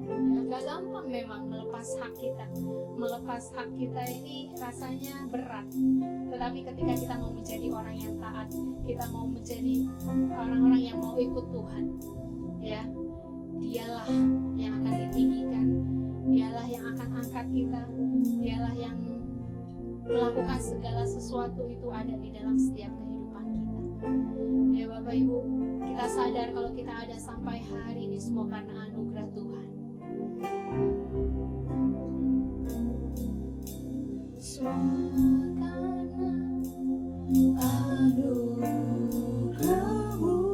Ya, gak gampang memang melepas hak kita. Melepas hak kita ini rasanya berat. Tetapi ketika kita mau menjadi orang yang taat, kita mau menjadi orang-orang yang mau ikut Tuhan, ya, Dialah yang akan ditinggikan, Dialah yang akan angkat kita, Dialah yang melakukan segala sesuatu itu ada di dalam setiap kehidupan kita. Ya Bapak Ibu, kita sadar kalau kita ada sampai hari ini semua karena anugerah Tuhan. Semua karena anugerah-Mu.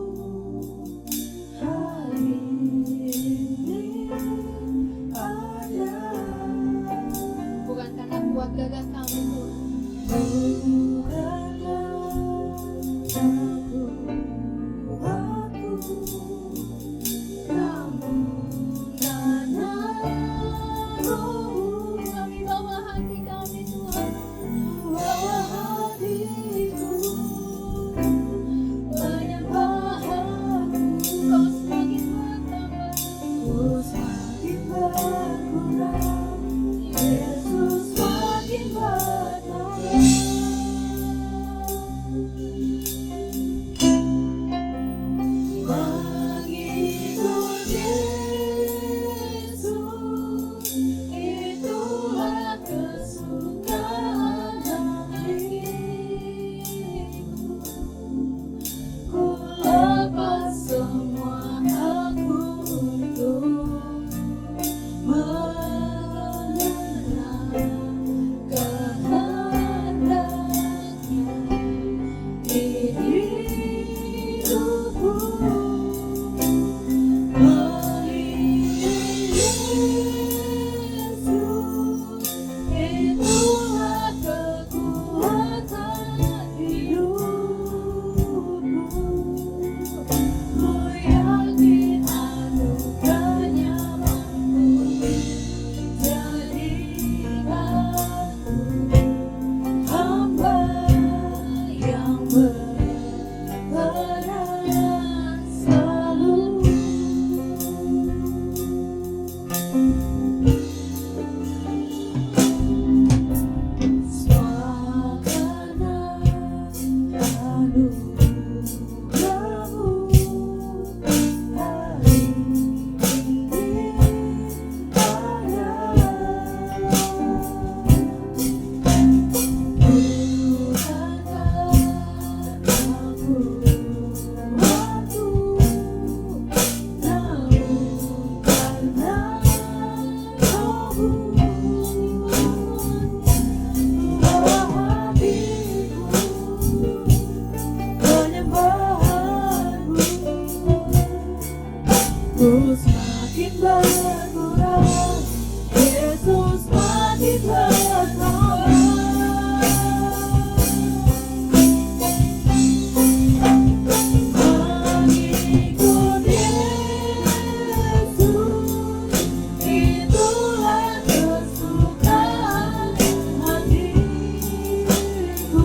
Bukan karena kuat gagah kami, ku semakin berkurang, Yesus makin bertambah. Mengikut Yesus, itulah kesukaan hatiku. Ku lepas semua aku untuk mengenal kehendaknya di hidupku. Mengikut Yesus, itulah kekuatan hidupku. Ku yakin anugerahnya mampu jadikanku hamba yang berperan selalu. Swakana anugerahmu hari ini ada. Bukankah aku waktu, namun karena Rohmu, hatiku menyembahmu. Ku semakin berkurang, Yesus makin bertambah. Mengikut Yesus, itulah kesukaan hatiku.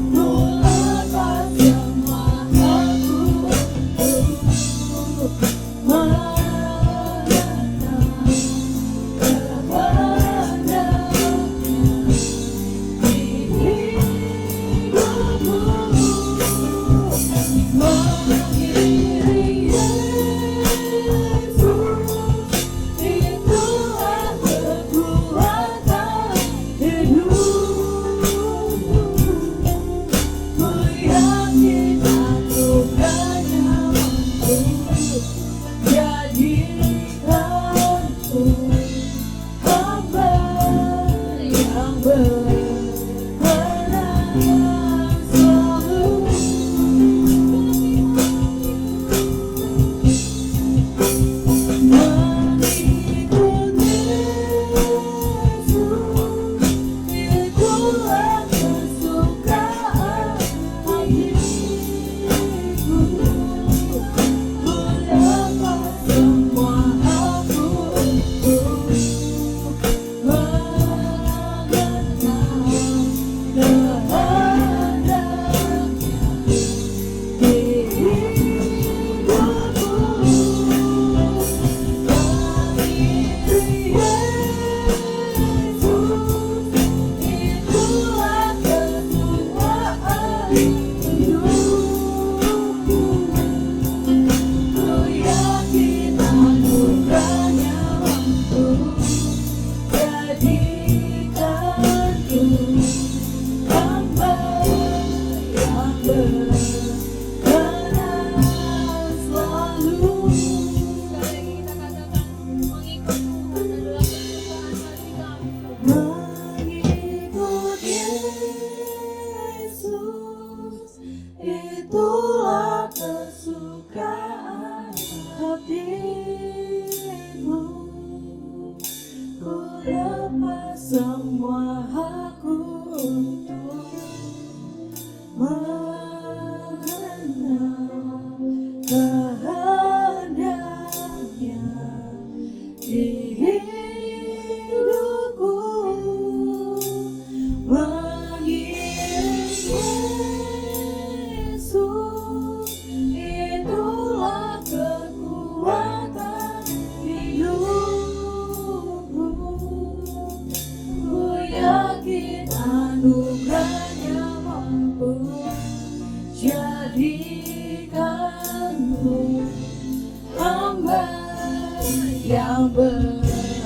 Ku lepas semua aku untuk mengenal kehendaknya di hidupku. Mengiring Yesus, itulah kekuatan hidupku. Ku yakin anugerahnya mampu jadikanku hamba yang berperan selalu. Mengikut Yesus, itulah kesukaan hatiku. Ku lepas semua aku untuk mengenal semua aku untuk mengenal kehendaknya di hidupku, mengiring Yesus, itulah kekuatan yang benar.